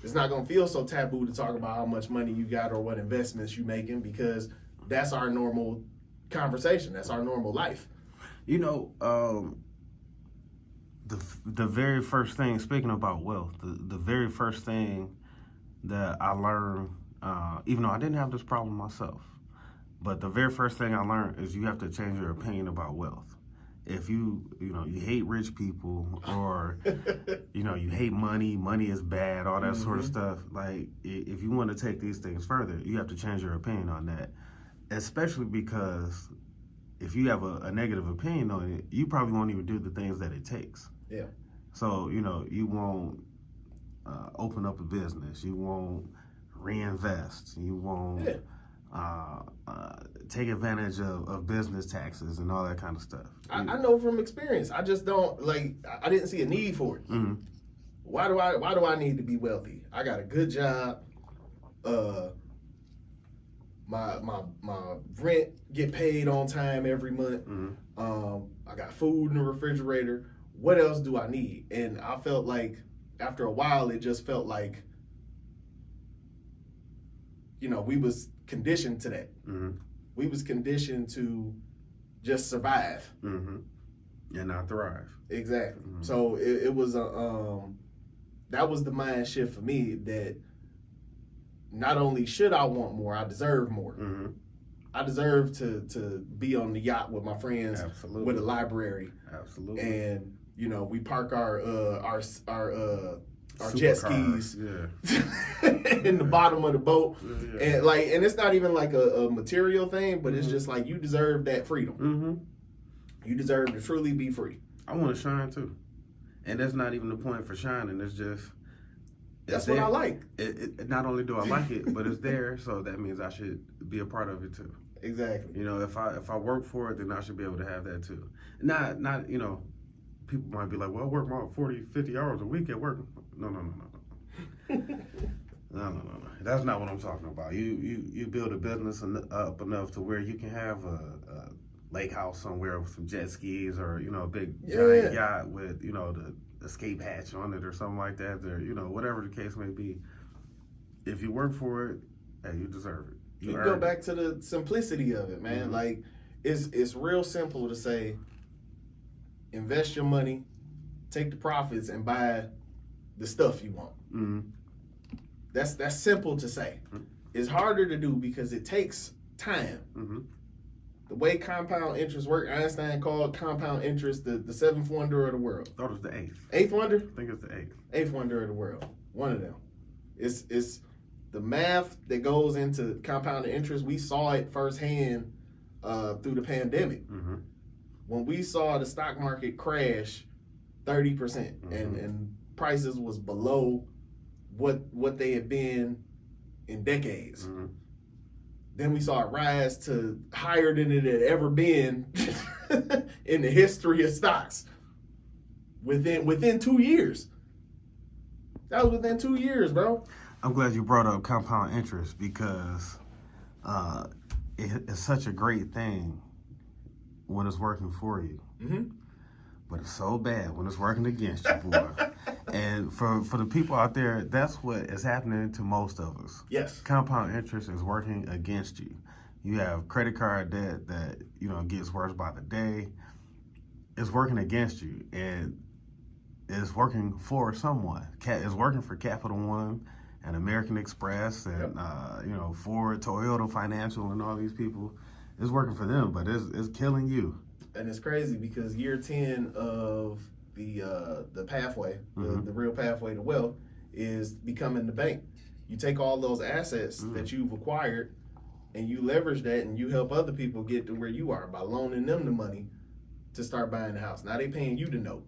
It's not going to feel so taboo to talk about how much money you got or what investments you making, because that's our normal conversation. That's our normal life. You know, the very first thing, speaking about wealth, the very first thing that I learned, even though I didn't have this problem myself, but the very first thing I learned is you have to change your opinion about wealth. If you hate rich people, or you hate money is bad, all that sort of stuff. Like, if you want to take these things further, you have to change your opinion on that. Especially because if you have a negative opinion on it, you probably won't even do the things that it takes. Yeah. So you won't open up a business. You won't reinvest. You won't. Yeah. Take advantage of business taxes and all that kind of stuff. I know from experience. I just don't I didn't see a need for it. Mm-hmm. Why do I need to be wealthy? I got a good job. My rent get paid on time every month. Mm-hmm. I got food in the refrigerator. What else do I need? And I felt like after a while, it just felt like, we was conditioned to that. Mm-hmm. We was conditioned to just survive. Mm-hmm. And not thrive. Exactly. Mm-hmm. So it was that was the mind shift for me, that not only should I want more, I deserve more. Mm-hmm. I deserve to be on the yacht with my friends. Absolutely. With a library. Absolutely. And we park our jet skis in the bottom of the boat. Yeah. And it's not even like a material thing, but it's just like, you deserve that freedom. Mm-hmm. You deserve to truly be free. I want to shine too, and that's not even the point for shining. It's just that's what I like. It not only do I like it, but it's there, so that means I should be a part of it too. Exactly. If I work for it, then I should be able to have that too. Not people might be like, well, I work more 40, 50 hours a week at work. No. No. That's not what I'm talking about. You build a business up enough to where you can have a lake house somewhere with some jet skis, or a big giant yacht with the escape hatch on it or something like that, or whatever the case may be. If you work for it, hey, you deserve it. You go back to the simplicity of it, man. Mm-hmm. Like, it's real simple to say, invest your money, take the profits, and buy the stuff you want. Mm-hmm. That's simple to say. Mm-hmm. It's harder to do because it takes time. Mm-hmm. The way compound interest work, Einstein called compound interest the seventh wonder of the world. I thought it was the eighth. Eighth wonder? I think it's the eighth. Eighth wonder of the world. One of them. It's the math that goes into compound interest. We saw it firsthand through the pandemic. Mm-hmm. When we saw the stock market crash 30%, Mm-hmm. and prices was below what they had been in decades. Mm-hmm. Then we saw it rise to higher than it had ever been in the history of stocks within 2 years. That was within 2 years, bro. I'm glad you brought up compound interest, because it's such a great thing when it's working for you. Mm-hmm. But it's so bad when it's working against you, boy. And for the people out there, that's what is happening to most of us. Yes. Compound interest is working against you. You have credit card debt that gets worse by the day. It's working against you, and it's working for someone. It's working for Capital One and American Express and Ford, Toyota Financial, and all these people. It's working for them, but it's killing you. And it's crazy because year 10 of the pathway, Mm-hmm. the real pathway to wealth, is becoming the bank. You take all those assets that you've acquired, and you leverage that, and you help other people get to where you are by loaning them the money to start buying a house. Now they paying you the note.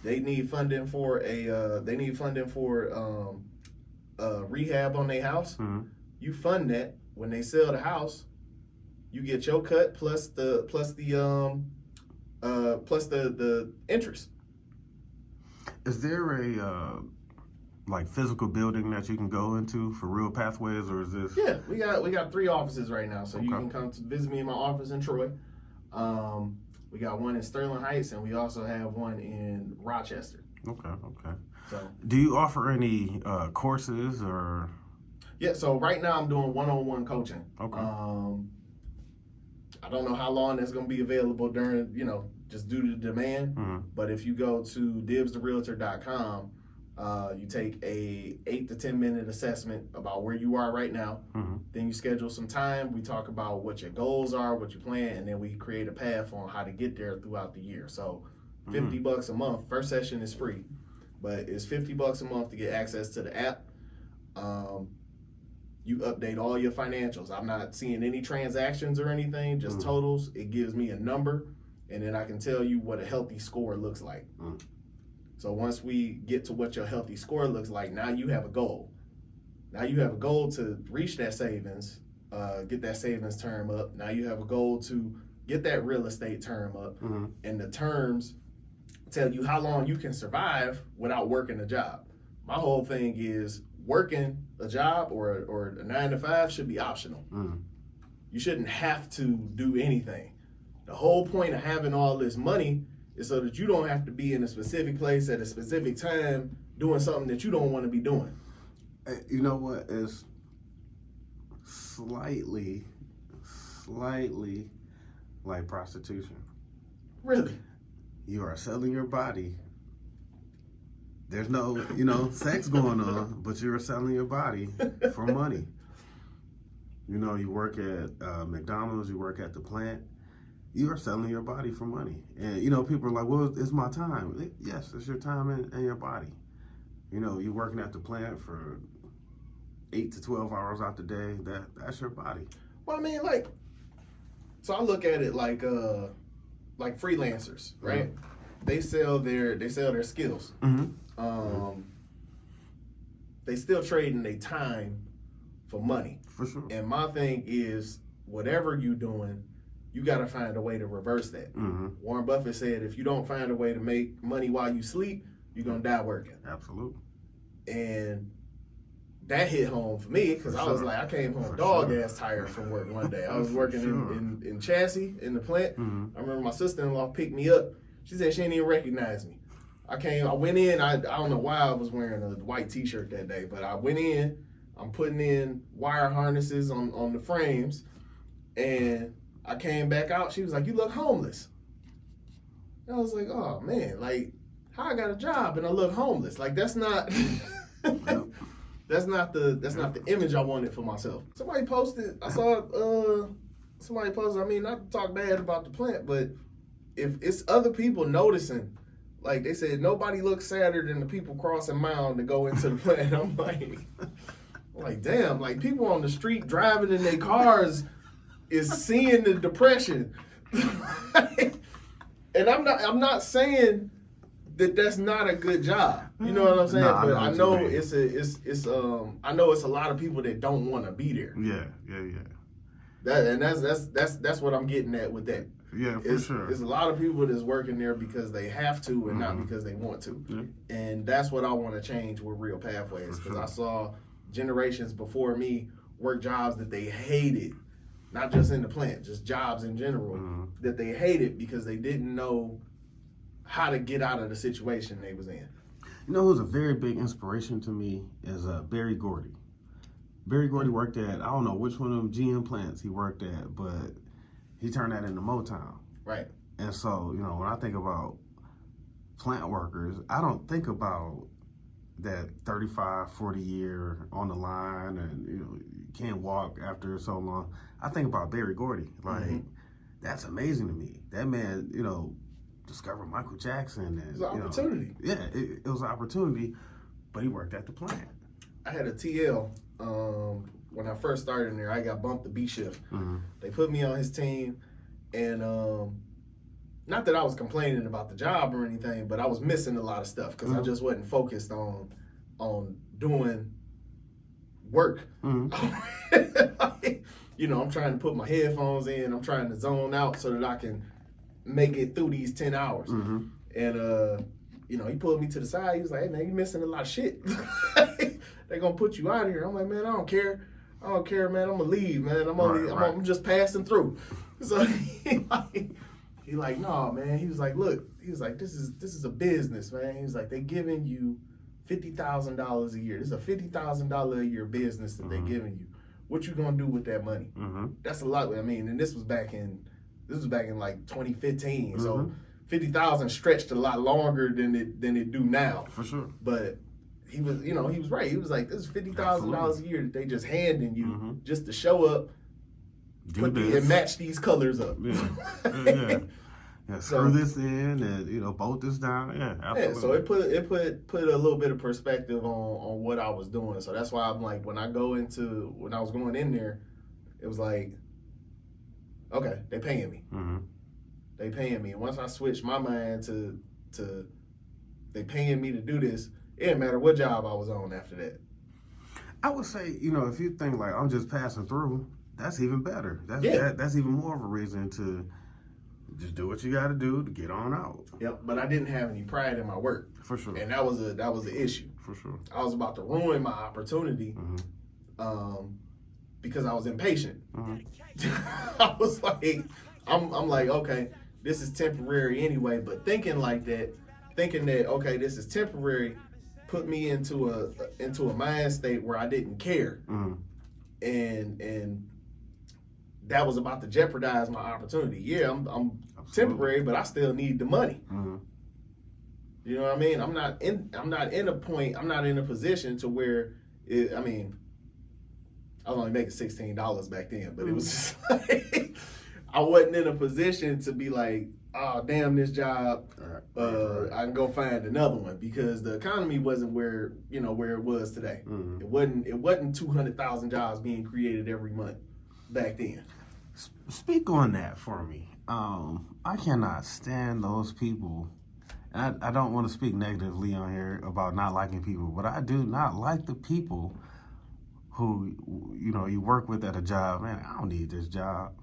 They need funding for rehab on their house. Mm-hmm. You fund that. When they sell the house, you get your cut plus the interest. Is there like physical building that you can go into for Real Pathways, or is this? Yeah, we got 3 offices right now, so you Okay. can come to visit me in my office in Troy. We got one in Sterling Heights, and we also have one in Rochester. Okay. So Do you offer any courses or? yeah, so right now I'm doing one-on-one coaching. Okay. I don't know how long that's going to be available during, just due to demand. Mm-hmm. But if you go to dibbstherealtor.com, you take a 8 to 10 minute assessment about where you are right now. Mm-hmm. Then you schedule some time. We talk about what your goals are, what you plan, and then we create a path on how to get there throughout the year. So $50 a month. First session is free, but it's $50 a month to get access to the app. You update all your financials. I'm not seeing any transactions or anything, just totals. It gives me a number, and then I can tell you what a healthy score looks like. So once we get to what your healthy score looks like, now you have a goal. Now you have a goal to reach that savings, get that savings term up. Now you have a goal to get that real estate term up, and the terms tell you how long you can survive without working a job. My whole thing is working a job or a 9 to 5 should be optional. You shouldn't have to do anything. The whole point of having all this money is so that you don't have to be in a specific place at a specific time doing something that you don't want to be doing. You know what? It's slightly like prostitution. Really? You are selling your body. There's no, sex going on, but you're selling your body for money. You work at McDonald's, you work at the plant, you are selling your body for money. And, people are like, well, it's my time. Yes, it's your time and your body. You're working at the plant for 8 to 12 hours out the day. That's your body. Well, I mean, so I look at it like freelancers, right? They sell their skills. They still trading their time for money. For sure. And my thing is, whatever you're doing, you got to find a way to reverse that. Warren Buffett said, if you don't find a way to make money while you sleep, you're going to die working. Absolutely. And that hit home for me because I was like, I came home dog-ass tired from work one day. I was working in chassis in the plant. I remember my sister-in-law picked me up. She said she didn't even recognize me. I went in, I don't know why I was wearing a white t-shirt that day, but I went in, I'm putting in wire harnesses on the frames, and I came back out. She was like, you look homeless. And I was like, oh man, how I got a job and I look homeless? That's not that's not the image I wanted for myself. Somebody posted, I saw somebody posted, not to talk bad about the plant, but if it's other people noticing, they said, nobody looks sadder than the people crossing Mound to go into the plant. I'm like, damn, people on the street driving in their cars is seeing the depression. And I'm not saying that that's not a good job. You know what I'm saying? No, but I know it's I know it's a lot of people that don't want to be there. Yeah. That's what I'm getting at with that. Yeah, for sure. There's a lot of people that's working there because they have to and not because they want to. And that's what I want to change with Real Pathways, because I saw generations before me work jobs that they hated, not just in the plant, just jobs in general that they hated because they didn't know how to get out of the situation they was in. Who's a very big inspiration to me is Barry Gordy. Barry Gordy worked at, I don't know which one of them GM plants he worked at, but he turned that into Motown. Right. And so, when I think about plant workers, I don't think about that 35, 40 year on the line and, you can't walk after so long. I think about Barry Gordy. That's amazing to me. That man, discovered Michael Jackson. And, it was an opportunity. It was an opportunity, but he worked at the plant. I had a TL when I first started in there. I got bumped to B shift. They put me on his team, and not that I was complaining about the job or anything, but I was missing a lot of stuff because I just wasn't focused on doing work. I'm trying to put my headphones in. I'm trying to zone out so that I can make it through these 10 hours. And he pulled me to the side. He was like, "Hey man, you missing a lot of shit. They gonna put you out of here." I'm like, "Man, I don't care. I don't care, man. I'm gonna leave, man. I'm just passing through." So he like, "No, man." He was like, "Look," he was like, "This is a business, man." He was like, "They giving you $50,000 a year. This is a $50,000 a year business that they giving you. What you gonna do with that money?" That's a lot. I mean, and this was back in like 2015. So 50,000 stretched a lot longer than it do now. For sure. But he was right. He was like, "This is $50,000 a year that they just handing you just to show up, and match these colors up." Yeah. Yeah, screw this in and bolt this down. Yeah, absolutely. Yeah, so it put a little bit of perspective on what I was doing. So that's why I'm like, when I was going in there, it was like, okay, they paying me. They paying me. And once I switched my mind to they paying me to do this, it didn't matter what job I was on after that. I would say, if you think like I'm just passing through, that's even better. That's even more of a reason to just do what you got to do to get on out. Yep, but I didn't have any pride in my work. For sure. And that was an issue. For sure. I was about to ruin my opportunity because I was impatient. I was like, I'm like, okay, this is temporary anyway, but thinking that, okay, this is temporary, put me into a mind state where I didn't care. And that was about to jeopardize my opportunity. Yeah, I'm temporary, but I still need the money. You know what I mean? I'm not in a position to where I was only making $16 back then, but it was just like I wasn't in a position to be like, "Oh damn, this job, I can go find another one," because the economy wasn't where it was today. It wasn't 200,000 jobs being created every month back then. Speak on that for me. I cannot stand those people. And I don't want to speak negatively on here about not liking people, but I do not like the people who, you work with at a job. Man, I don't need this job.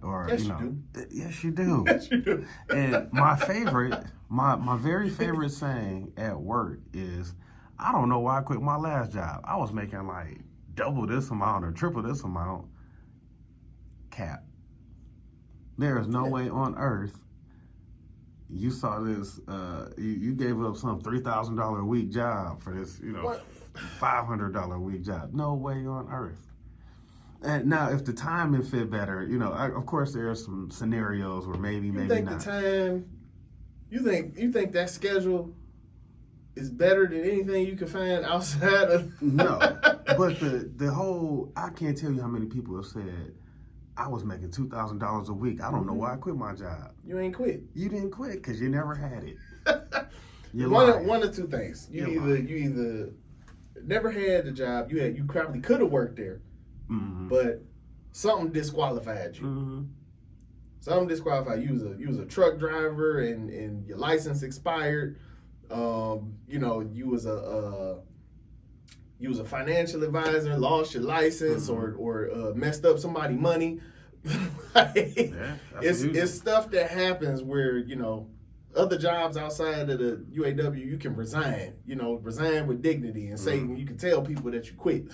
Or, Yes, you do. Yes, you do. Yes, you do. And my very favorite saying at work is, "I don't know why I quit my last job. I was making like double this amount or triple this amount." Cap. There is no way on earth you saw this. You gave up some $3,000 a week job for this, $500 a week job. No way on earth. And now, if the timing fit better, of course there are some scenarios where maybe not. The time, you think that schedule is better than anything you can find outside of? No, but the whole, I can't tell you how many people have said, "I was making $2,000 a week. I don't know why I quit my job." You ain't quit. You didn't quit because you never had it. One or two things. You either never had the job. You probably could have worked there, but something disqualified you. Something disqualified you. You was a truck driver and your license expired. You was a financial advisor, lost your license, or messed up somebody's money. It's stuff that happens where other jobs outside of the UAW you can resign. Resign with dignity and say you can tell people that you quit.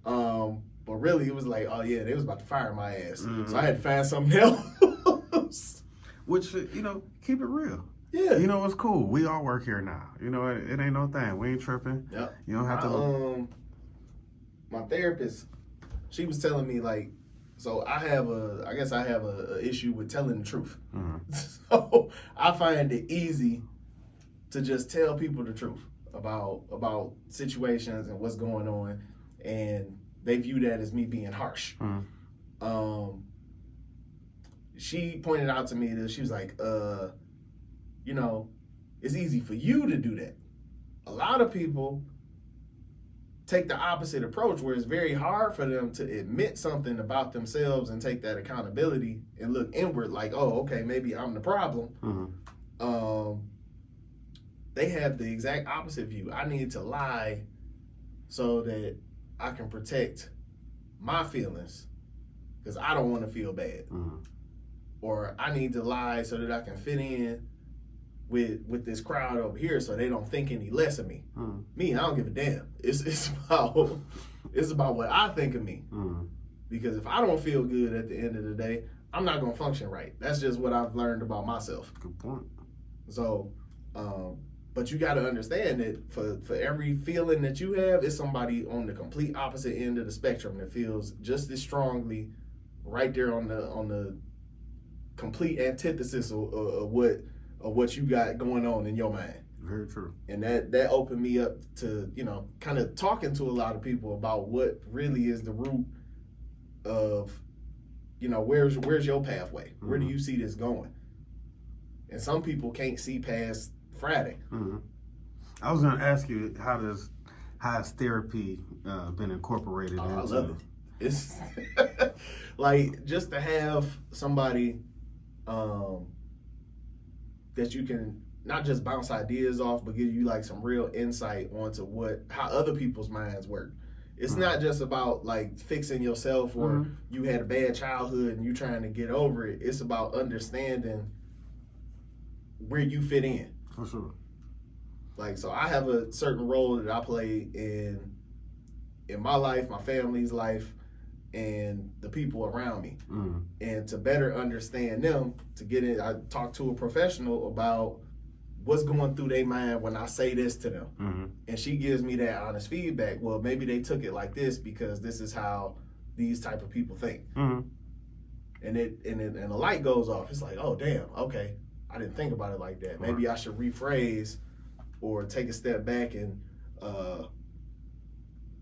But really it was like, oh yeah, they was about to fire my ass, so I had to find something else. Which keep it real. Yeah. It's cool. We all work here now. It ain't no thing. We ain't tripping. Yep. You don't have to. My therapist, she was telling me like, so I have a issue with telling the truth. So I find it easy to just tell people the truth about situations and what's going on, and they view that as me being harsh. She pointed out to me that she was like, it's easy for you to do that. A lot of people take the opposite approach, where it's very hard for them to admit something about themselves and take that accountability and look inward like, oh, okay, maybe I'm the problem. They have the exact opposite view. I need to lie so that I can protect my feelings because I don't want to feel bad. Or I need to lie so that I can fit in with this crowd over here, so they don't think any less of me. Mm. Me, I don't give a damn. It's about what I think of me. Mm. Because if I don't feel good at the end of the day, I'm not gonna function right. That's just what I've learned about myself. Good point. So, but you got to understand that for every feeling that you have, it's somebody on the complete opposite end of the spectrum that feels just as strongly, right there on the complete antithesis of what you got going on in your mind. Very true. And that opened me up to, kind of talking to a lot of people about what really is the root of, where's your pathway? Where do you see this going? And some people can't see past Friday. Mm-hmm. I was going to ask you, how has therapy been incorporated into? I love it. It's like just to have somebody that you can not just bounce ideas off, but give you like some real insight onto how other people's minds work. It's not just about like fixing yourself or you had a bad childhood and you trying to get over it. It's about understanding where you fit in. For sure. Like, so I have a certain role that I play in my life, my family's life, and the people around me. Mm. And to better understand them, I talk to a professional about what's going through their mind when I say this to them. Mm-hmm. And she gives me that honest feedback. Well, maybe they took it like this because this is how these type of people think. Mm-hmm. And the light goes off. It's like, oh, damn, okay. I didn't think about it like that. Maybe I should rephrase or take a step back and,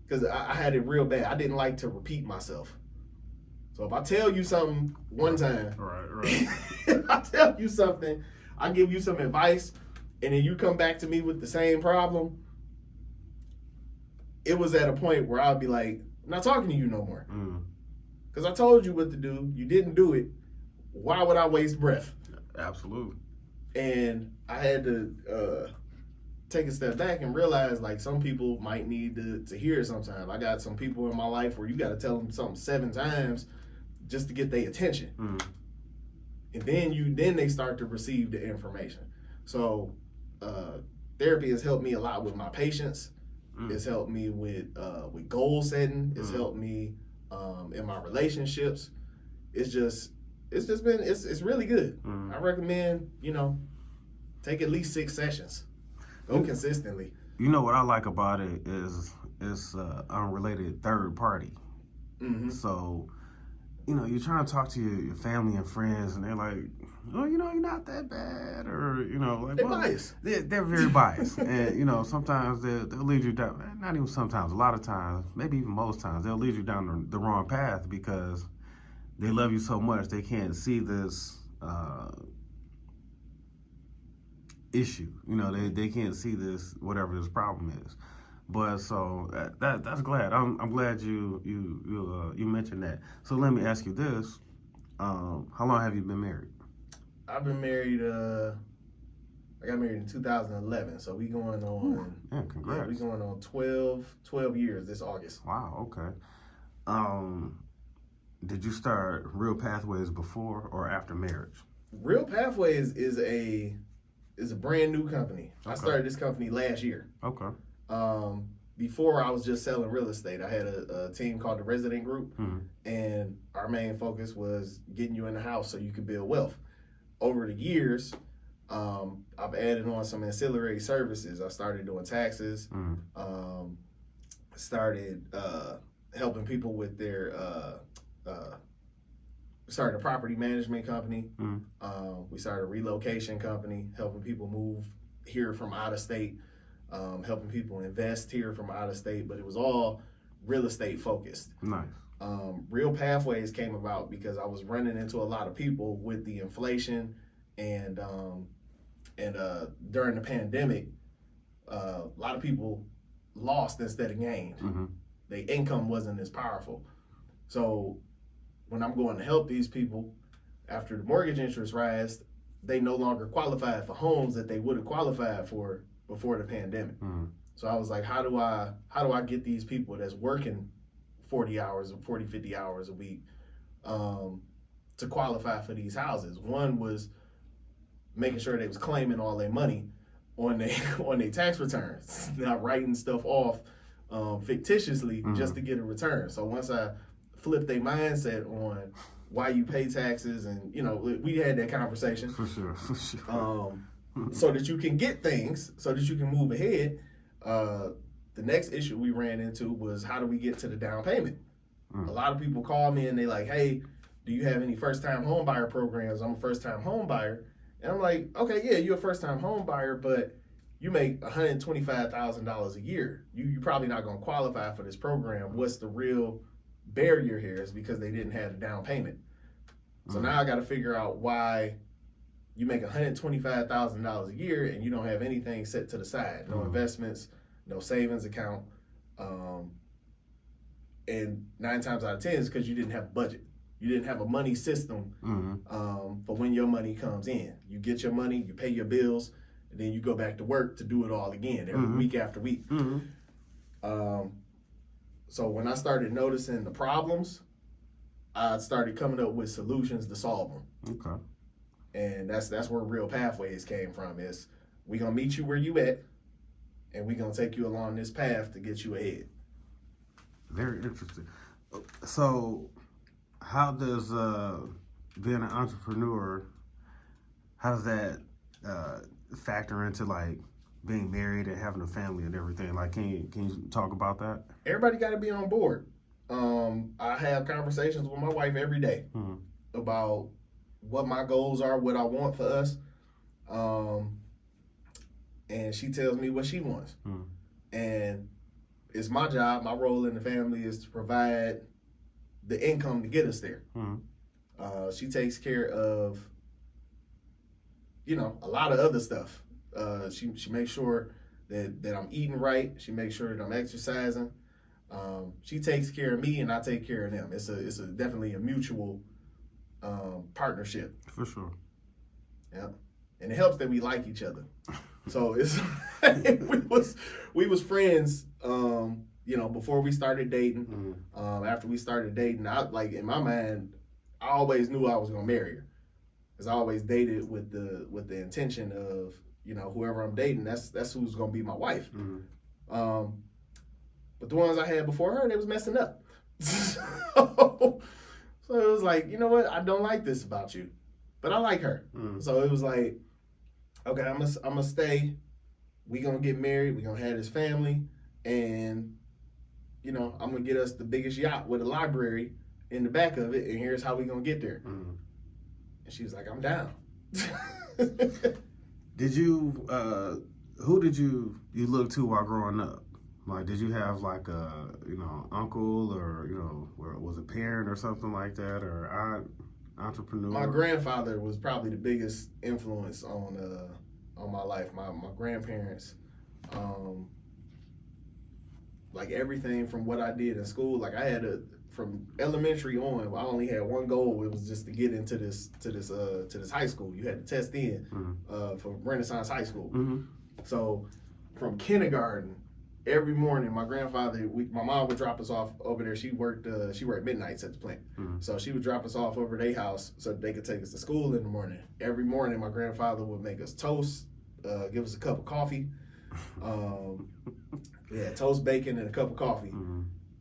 because I had it real bad. I didn't like to repeat myself. So if I tell you something one time, Right. if I tell you something, I give you some advice, and then you come back to me with the same problem, it was at a point where I'd be like, I'm not talking to you no more. Because I told you what to do. You didn't do it. Why would I waste breath? Absolutely. And I had to take a step back and realize, like, some people might need to hear it sometimes. I got some people in my life where you got to tell them something 7 times just to get their attention. And then they start to receive the information. So therapy has helped me a lot with my patience. It's helped me with goal setting. It's helped me in my relationships. It's really good. I recommend, take at least 6 sessions. Go consistently. You know what I like about it is it's unrelated third party. So, you're trying to talk to your family and friends, and they're like, oh, you're not that bad, or like they're biased. They're very biased, and sometimes they'll lead you down. Not even sometimes, a lot of times, maybe even most times, they'll lead you down the wrong path because they love you so much they can't see this issue. They can't see this, whatever this problem is. But so that's glad. I'm glad you mentioned that. So let me ask you this: how long have you been married? I've been married. I got married in 2011. So we going on. Yeah, congrats. Yeah, we going on 12 years this August. Wow. Okay. Did you start Real Pathways before or after marriage? Real Pathways is a brand new company. Okay. I started this company last year. Okay. Before I was just selling real estate. I had a team called the Resident Group, and our main focus was getting you in the house so you could build wealth. Over the years, I've added on some ancillary services. I started doing taxes, started helping people with their, started a property management company. We started a relocation company, helping people move here from out of state. Helping people invest here from out of state, but it was all real estate focused. Nice. Real Pathways came about because I was running into a lot of people with the inflation and during the pandemic, a lot of people lost instead of gained. Their income wasn't as powerful. So when I'm going to help these people, after the mortgage interest rise, they no longer qualified for homes that they would have qualified for before the pandemic. So I was like, how do I get these people that's working 40, 50 hours a week to qualify for these houses? One was making sure they was claiming all their money on their on their tax returns, not writing stuff off fictitiously just to get a return. So once I flipped their mindset on why you pay taxes, and we had that conversation For sure. so that you can get things, so that you can move ahead. The next issue we ran into was, how do we get to the down payment? A lot of people call me and they like, hey, do you have any first-time home buyer programs? I'm a first-time home buyer. And I'm like, okay, yeah, you're a first-time home buyer, but you make $125,000 a year. You're probably not going to qualify for this program. What's the real barrier here? Is because they didn't have a down payment. So now I got to figure out why you make $125,000 a year and you don't have anything set to the side. No investments, no savings account. And 9 times out of 10 is because you didn't have a budget. You didn't have a money system for when your money comes in. You get your money, you pay your bills, and then you go back to work to do it all again every week after week. So when I started noticing the problems, I started coming up with solutions to solve them. Okay. And that's where Real Pathways came from. Is we gonna meet you where you at, and we gonna take you along this path to get you ahead. Very interesting. So, how does being an entrepreneur, how does that factor into like being married and having a family and everything? Like, can you talk about that? Everybody got to be on board. I have conversations with my wife every day about what my goals are, what I want for us, and she tells me what she wants. And it's my job, my role in the family is to provide the income to get us there. She takes care of, a lot of other stuff. She makes sure that I'm eating right. She makes sure that I'm exercising. She takes care of me, and I take care of them. It's definitely a mutual partnership. For sure. Yeah, and it helps that we like each other. So it's we was friends, before we started dating. After we started dating, in my mind, I always knew I was gonna marry her, because I always dated with the intention of, whoever I'm dating, that's who's gonna be my wife. But the ones I had before her, they was messing up. So it was like, you know what? I don't like this about you, but I like her. So it was like, okay, I'm gonna stay. We gonna get married. We gonna have this family, and I'm gonna get us the biggest yacht with a library in the back of it, and here's how we gonna get there. And she was like, I'm down. Did you? Who did you look to while growing up? Like, did you have like a uncle, or was a parent or something like that, or aunt, entrepreneur? My grandfather was probably the biggest influence on my life. My grandparents, like everything from what I did in school. Like I had from elementary on, I only had one goal. It was just to get into this high school. You had to test in for Renaissance High School. So from kindergarten, every morning, my grandfather, my mom would drop us off over there. She worked midnights at the plant. So she would drop us off over their house so that they could take us to school in the morning. Every morning, my grandfather would make us toast, give us a cup of coffee. Toast, bacon, and a cup of coffee.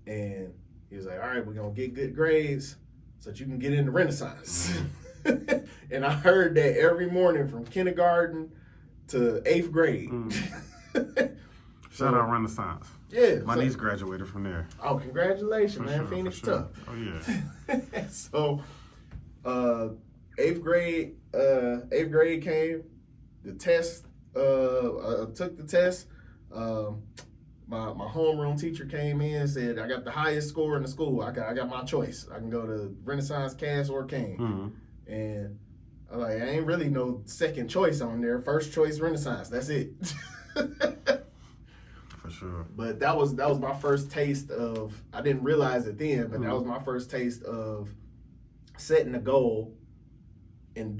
And he was like, all right, we're going to get good grades so that you can get into Renaissance. And I heard that every morning from kindergarten to 8th grade. Shout out Renaissance. Yeah. My niece graduated from there. Oh, congratulations, For man. sure, Phoenix for sure. tough. Oh, yeah. So, 8th grade came. The test, I took the test. My homeroom teacher came in and said, I got the highest score in the school. I got my choice. I can go to Renaissance, Cass, or King. And I'm like, I ain't really no second choice on there. First choice, Renaissance. That's it. For sure. But that was my first taste of, I didn't realize it then, but that was my first taste of setting a goal and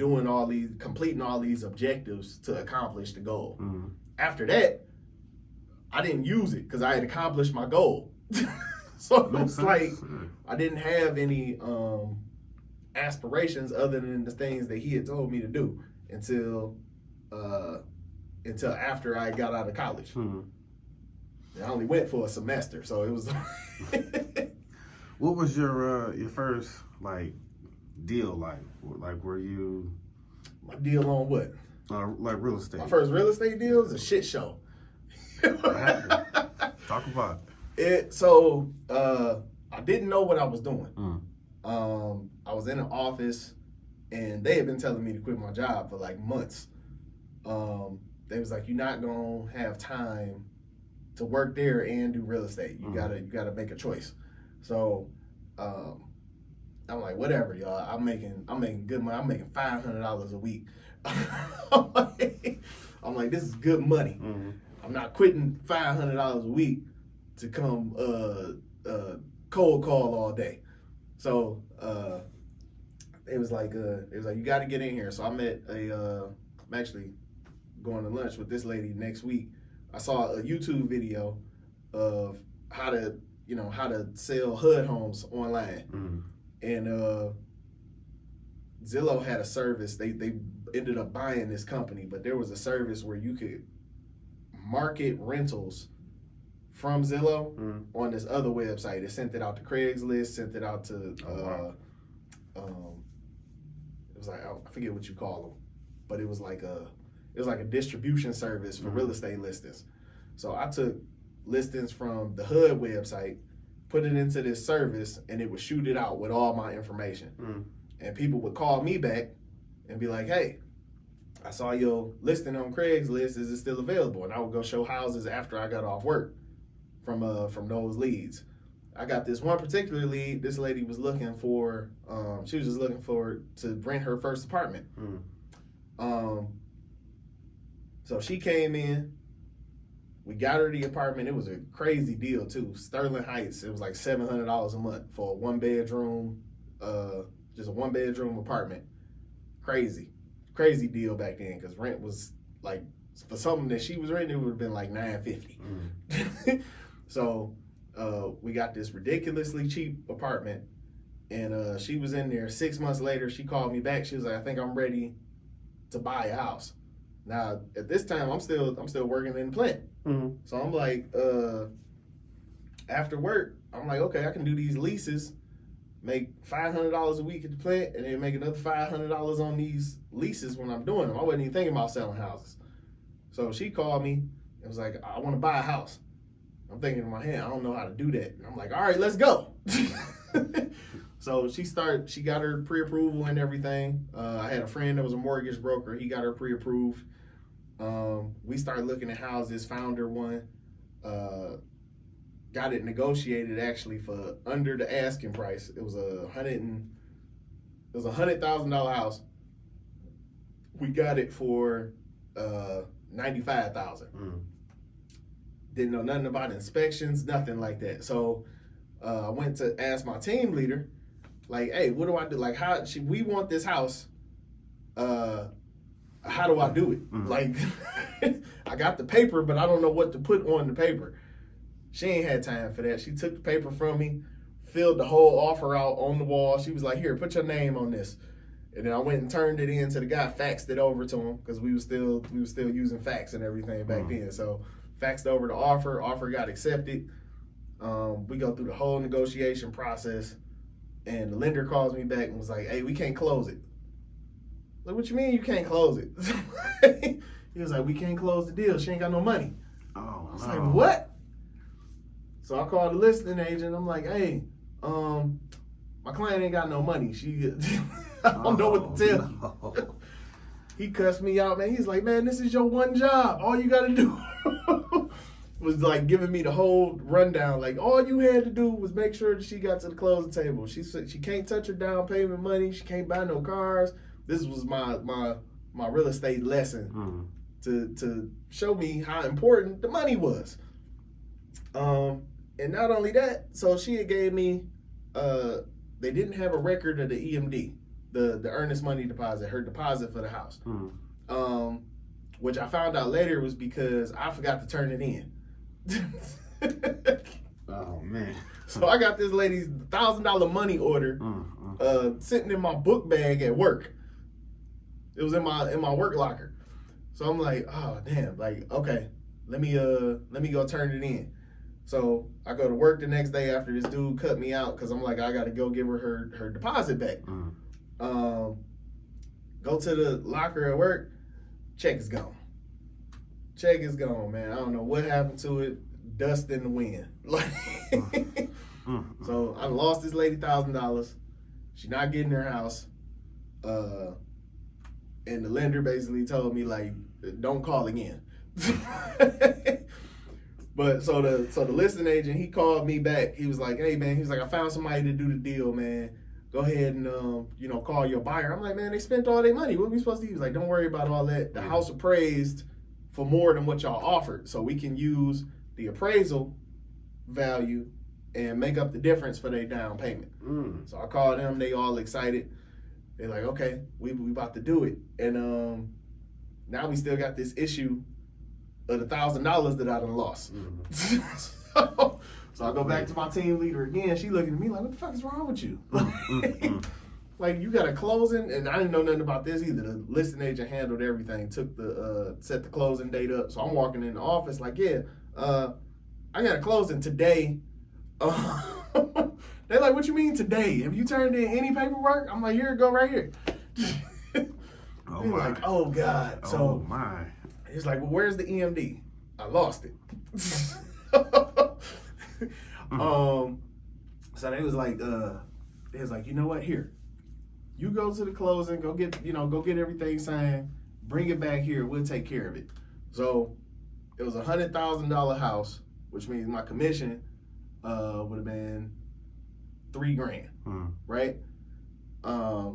completing all these objectives to accomplish the goal. After that, I didn't use it because I had accomplished my goal. So it was like, I didn't have any aspirations other than the things that he had told me to do. until after I got out of college. Hmm. And I only went for a semester, so it was. What was your first like deal like? Like were you My deal on what? like real estate? My first real estate deal was a shit show. What happened? Talk about It. So I didn't know what I was doing. it. I was in an office, and they had been telling me to quit my job for like months. They was like, "You're not gonna have time to work there and do real estate. You gotta make a choice." So I'm like, whatever, y'all. I'm making good money. I'm making $500 a week. I'm like, this is good money. Mm-hmm. I'm not quitting $500 a week to come cold call all day. So it was like you got to get in here. So I met I'm actually going to lunch with this lady next week. I saw a YouTube video of how to sell HUD homes online. Mm-hmm. And Zillow had a service. They ended up buying this company, but there was a service where you could market rentals from Zillow on this other website. It sent it out to Craigslist, sent it out to it was like, I forget what you call them, but it was like a distribution service for real estate listings. So I took listings from the HUD website, put it into this service, and it would shoot it out with all my information. And people would call me back and be like, "Hey, I saw your listing on Craigslist. Is it still available?" And I would go show houses after I got off work from those leads. I got this one particular lead. This lady was looking for, she was just looking for to rent her first apartment. So she came in. We got her the apartment. It was a crazy deal too. Sterling Heights. It was like $700 a month for a 1-bedroom, just a 1-bedroom apartment. Crazy deal back then, because rent was like, for something that she was renting, it would have been like $950. So we got this ridiculously cheap apartment, and she was in there. 6 months later, she called me back. She was like, "I think I'm ready to buy a house." Now at this time, I'm still working in the plant. So I'm like, after work, I'm like, okay, I can do these leases, make $500 a week at the plant, and then make another $500 on these leases when I'm doing them. I wasn't even thinking about selling houses. So she called me and was like, "I want to buy a house." I'm thinking in my head, I don't know how to do that. And I'm like, all right, let's go. So she got her pre-approval and everything. I had a friend that was a mortgage broker. He got her pre-approved. We started looking at houses, found her one, got it negotiated actually for under the asking price. It was a $100,000 house. We got it for $95,000. Didn't know nothing about inspections, nothing like that. So I went to ask my team leader, like, "Hey, what do I do? Like, we want this house. How do I do it?" Like, I got the paper, but I don't know what to put on the paper. She ain't had time for that. She took the paper from me, filled the whole offer out on the wall. She was like, "Here, put your name on this." And then I went and turned it in to the guy, faxed it over to him, because we was still using fax and everything back then. So faxed over the offer got accepted. We go through the whole negotiation process, and the lender calls me back and was like, "Hey, we can't close it." Like, "What you mean you can't close it?" He was like, "We can't close the deal. She ain't got no money." Oh, I was like, "What?" So I called the listing agent. I'm like, "Hey, my client ain't got no money. She, I don't know what to tell you." He cussed me out, man. He's like, "Man, this is your one job. All you got to do," was like giving me the whole rundown. Like, all you had to do was make sure that she got to the closing table. She said she can't touch her down payment money. She can't buy no cars. This was my real estate lesson to show me how important the money was. And not only that, so she had gave me, they didn't have a record of the EMD, the earnest money deposit, her deposit for the house. Which I found out later was because I forgot to turn it in. Oh, man. So I got this lady's $1,000 money order sitting in my book bag at work. It was in my work locker. So I'm like, oh damn, like okay, let me go turn it in. So I go to work the next day after this dude cut me out because I'm like, I got to go give her deposit back. Go to the locker at work, check is gone. Check is gone, man. I don't know what happened to it. Dust in the wind. Like, so I lost this lady $1,000. She's not getting her house. And the lender basically told me, like, don't call again. But so the listing agent, he called me back. He was like, hey man, he was like, I found somebody to do the deal, man. Go ahead and call your buyer. I'm like, man, they spent all their money. What are we supposed to do? He was like, don't worry about all that. The house appraised for more than what y'all offered. So we can use the appraisal value and make up the difference for their down payment. So I called them, they all excited. They're like, okay, we about to do it. And now we still got this issue of the $1,000 that I done lost. So I go back to my team leader again. She looking at me like, what the fuck is wrong with you? Like, you got a closing, and I didn't know nothing about this either. The listing agent handled everything, set the closing date up. So I'm walking in the office like, yeah, I got a closing today. They're like, what you mean today? Have you turned in any paperwork? I'm like, here, go right here. Oh They're like, oh God. So oh my. he's like, well, where's the EMD? I lost it. So they was like, you know what? Here, you go to the closing, go get everything signed, bring it back here. We'll take care of it. So it was $100,000 house, which means my commission would have been $3,000, right? I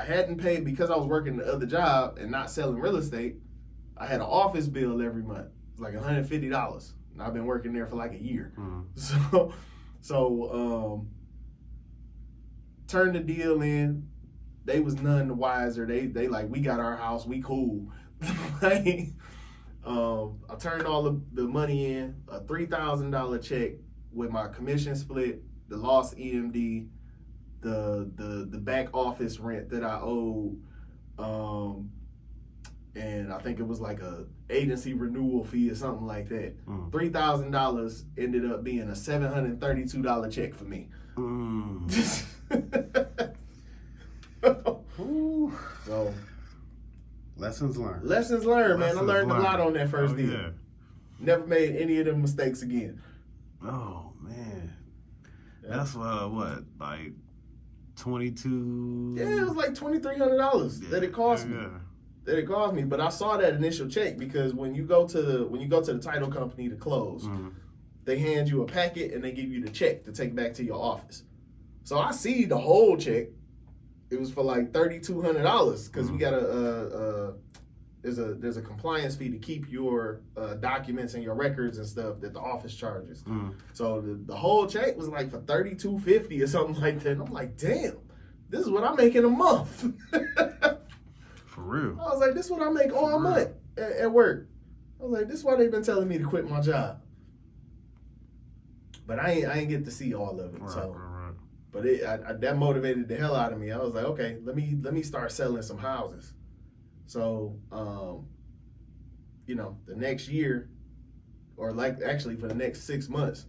hadn't paid because I was working the other job and not selling real estate. I had an office bill every month. It's like $150. And I've been working there for like a year. So turned the deal in. They was none the wiser. They like, we got our house, we cool. Like, I turned all the money in, a $3,000 check with my commission split, the lost EMD, the back office rent that I owed, and I think it was like a agency renewal fee or something like that. $3,000 ended up being a $732 check for me. So lessons learned. Lessons learned, man. I learned a lot on that first deal. Yeah. Never made any of them mistakes again. Oh man, that's what, like 22. Yeah, it was like $2,300 that it cost me. Yeah. That it cost me, but I saw that initial check because when you go to the title company to close, they hand you a packet and they give you the check to take back to your office. So I see the whole check. It was for like $3,200 because we got there's a compliance fee to keep your documents and your records and stuff that the office charges. So the whole check was like for $3,250 or something like that. And I'm like, damn, this is what I make in a month. For real. I was like, this is what I make all month at work. I was like, this is why they've been telling me to quit my job. But I ain't get to see all of it. Right. But that motivated the hell out of me. I was like, okay, let me start selling some houses. So, the next year, or like actually for the next 6 months,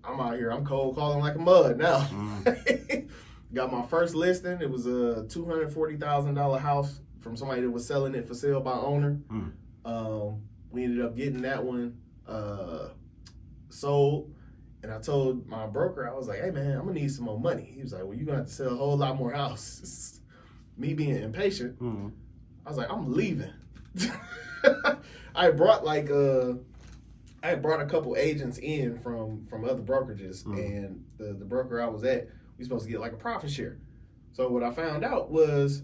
I'm out here. I'm cold calling like a mud now. Got my first listing. It was a $240,000 house from somebody that was selling it for sale by owner. We ended up getting that one sold. And I told my broker, I was like, hey man, I'm gonna need some more money. He was like, well, you're gonna have to sell a whole lot more houses. Me being impatient, I was like, I'm leaving. I brought a couple agents in from other brokerages, and the broker I was at, we supposed to get like a profit share. So what I found out was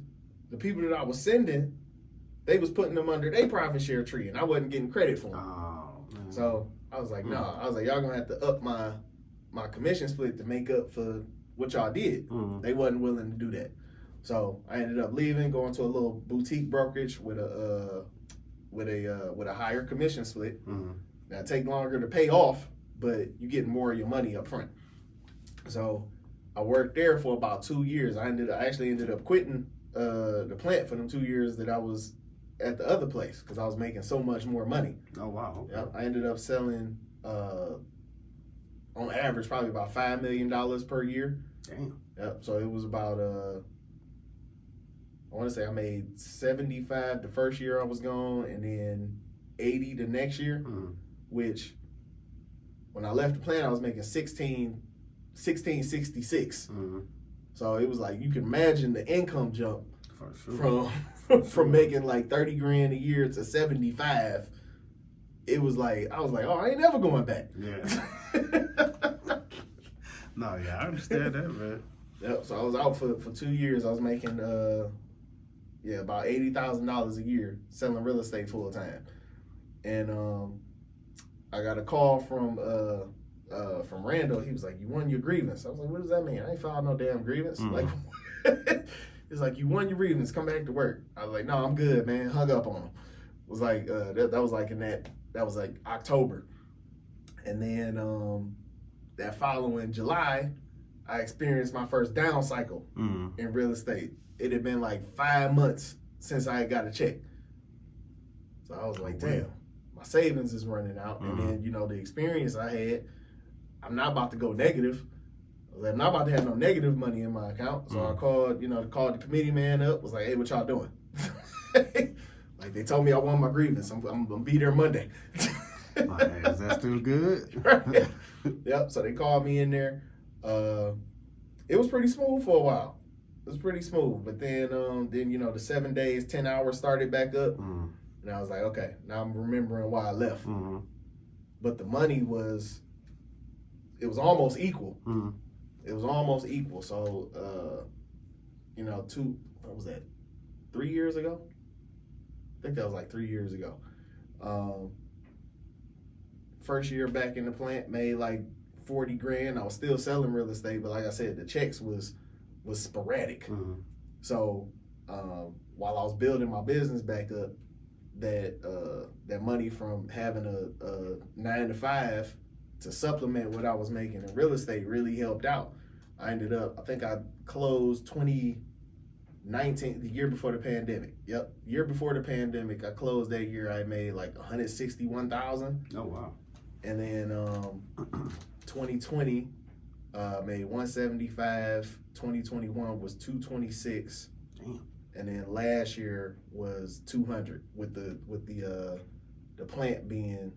the people that I was sending, they was putting them under their profit share tree, and I wasn't getting credit for them. Oh, man. So I was like, nah. I was like, y'all gonna have to up my commission split to make up for what y'all did. They wasn't willing to do that. So I ended up leaving, going to a little boutique brokerage with a higher commission split. Now it take longer to pay off, but you get more of your money up front. So I worked there for about 2 years. I actually ended up quitting the plant for them 2 years that I was at the other place because I was making so much more money. Oh wow. Okay. Yep, I ended up selling on average probably about $5 million per year. Damn. Yep. So it was about I want to say I made 75 the first year I was gone, and then 80 the next year. Which when I left the plant, I was making 1666. So it was like you can imagine the income jump For sure. from making like 30 grand a year to 75. It was like I was like, oh, I ain't never going back. Yeah. No, yeah, I understand that, man. Yep. So I was out for 2 years. I was making about $80,000 a year selling real estate full time, and I got a call from Randall. He was like, "You won your grievance." I was like, "What does that mean? I ain't filed no damn grievance." Like, it's like, "You won your grievance. Come back to work." I was like, "No, I'm good, man." Hung up on him. It was like that was like that was like October, and then that following July, I experienced my first down cycle in real estate. It had been like 5 months since I had got a check, so I was like, "Damn, my savings is running out." And then the experience I had, I'm not about to go negative. I was like, I'm not about to have no negative money in my account. So I called the committee man up. Was like, "Hey, what y'all doing?" Like they told me I won my grievance. I'm gonna be there Monday. Like, is that still good? Yep. So they called me in there. It was pretty smooth for a while. It was pretty smooth, but then the 7 days, 10 hours started back up, and I was like, okay, now I'm remembering why I left. But the money it was almost equal. It was almost equal. So, what was that? 3 years ago? I think that was like 3 years ago. First year back in the plant, made like 40 grand. I was still selling real estate, but like I said, the checks was sporadic. So while I was building my business back up, that money from having a 9 to 5 to supplement what I was making in real estate really helped out. I think I closed 2019, the year before the pandemic. Yep, year before the pandemic, I closed that year. I made like 161,000. Oh wow. And then 2020 made 175. 2021 was 226. Damn. And then last year was 200 with the plant being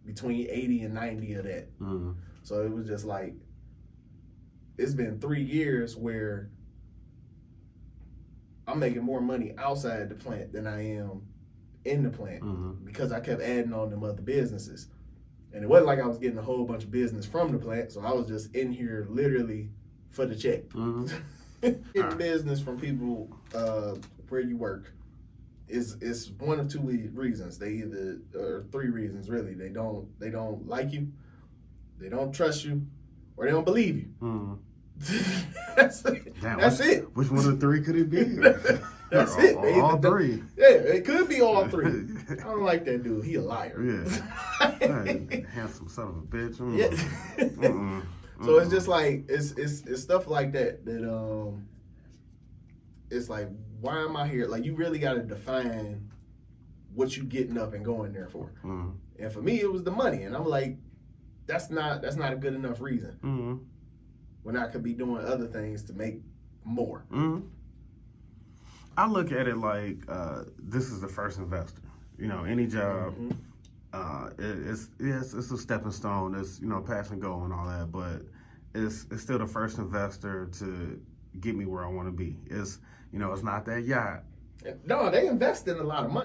between 80 and 90 of that. So it was just like, it's been 3 years where I'm making more money outside the plant than I am in the plant because I kept adding on them other businesses. And it wasn't like I was getting a whole bunch of business from the plant, so I was just in here literally for the check. Getting business from people where you work is one of two reasons. They either, or three reasons really. They don't like you, they don't trust you, or they don't believe you. That's it. Which one of the three could it be? That's it. All three. Yeah, it could be all three. I don't like that dude. He a liar. Yeah. Handsome son of a bitch. Yeah. So it's just like it's stuff like that it's like, why am I here? Like, you really got to define what you getting up and going there for. And for me, it was the money, and I'm like, that's not a good enough reason when I could be doing other things to make more. I look at it like this is the first investor. Any job, it's a stepping stone. It's pass and go and all that, but it's still the first investor to get me where I want to be. It's it's not that yacht. No, they invest in a lot of money.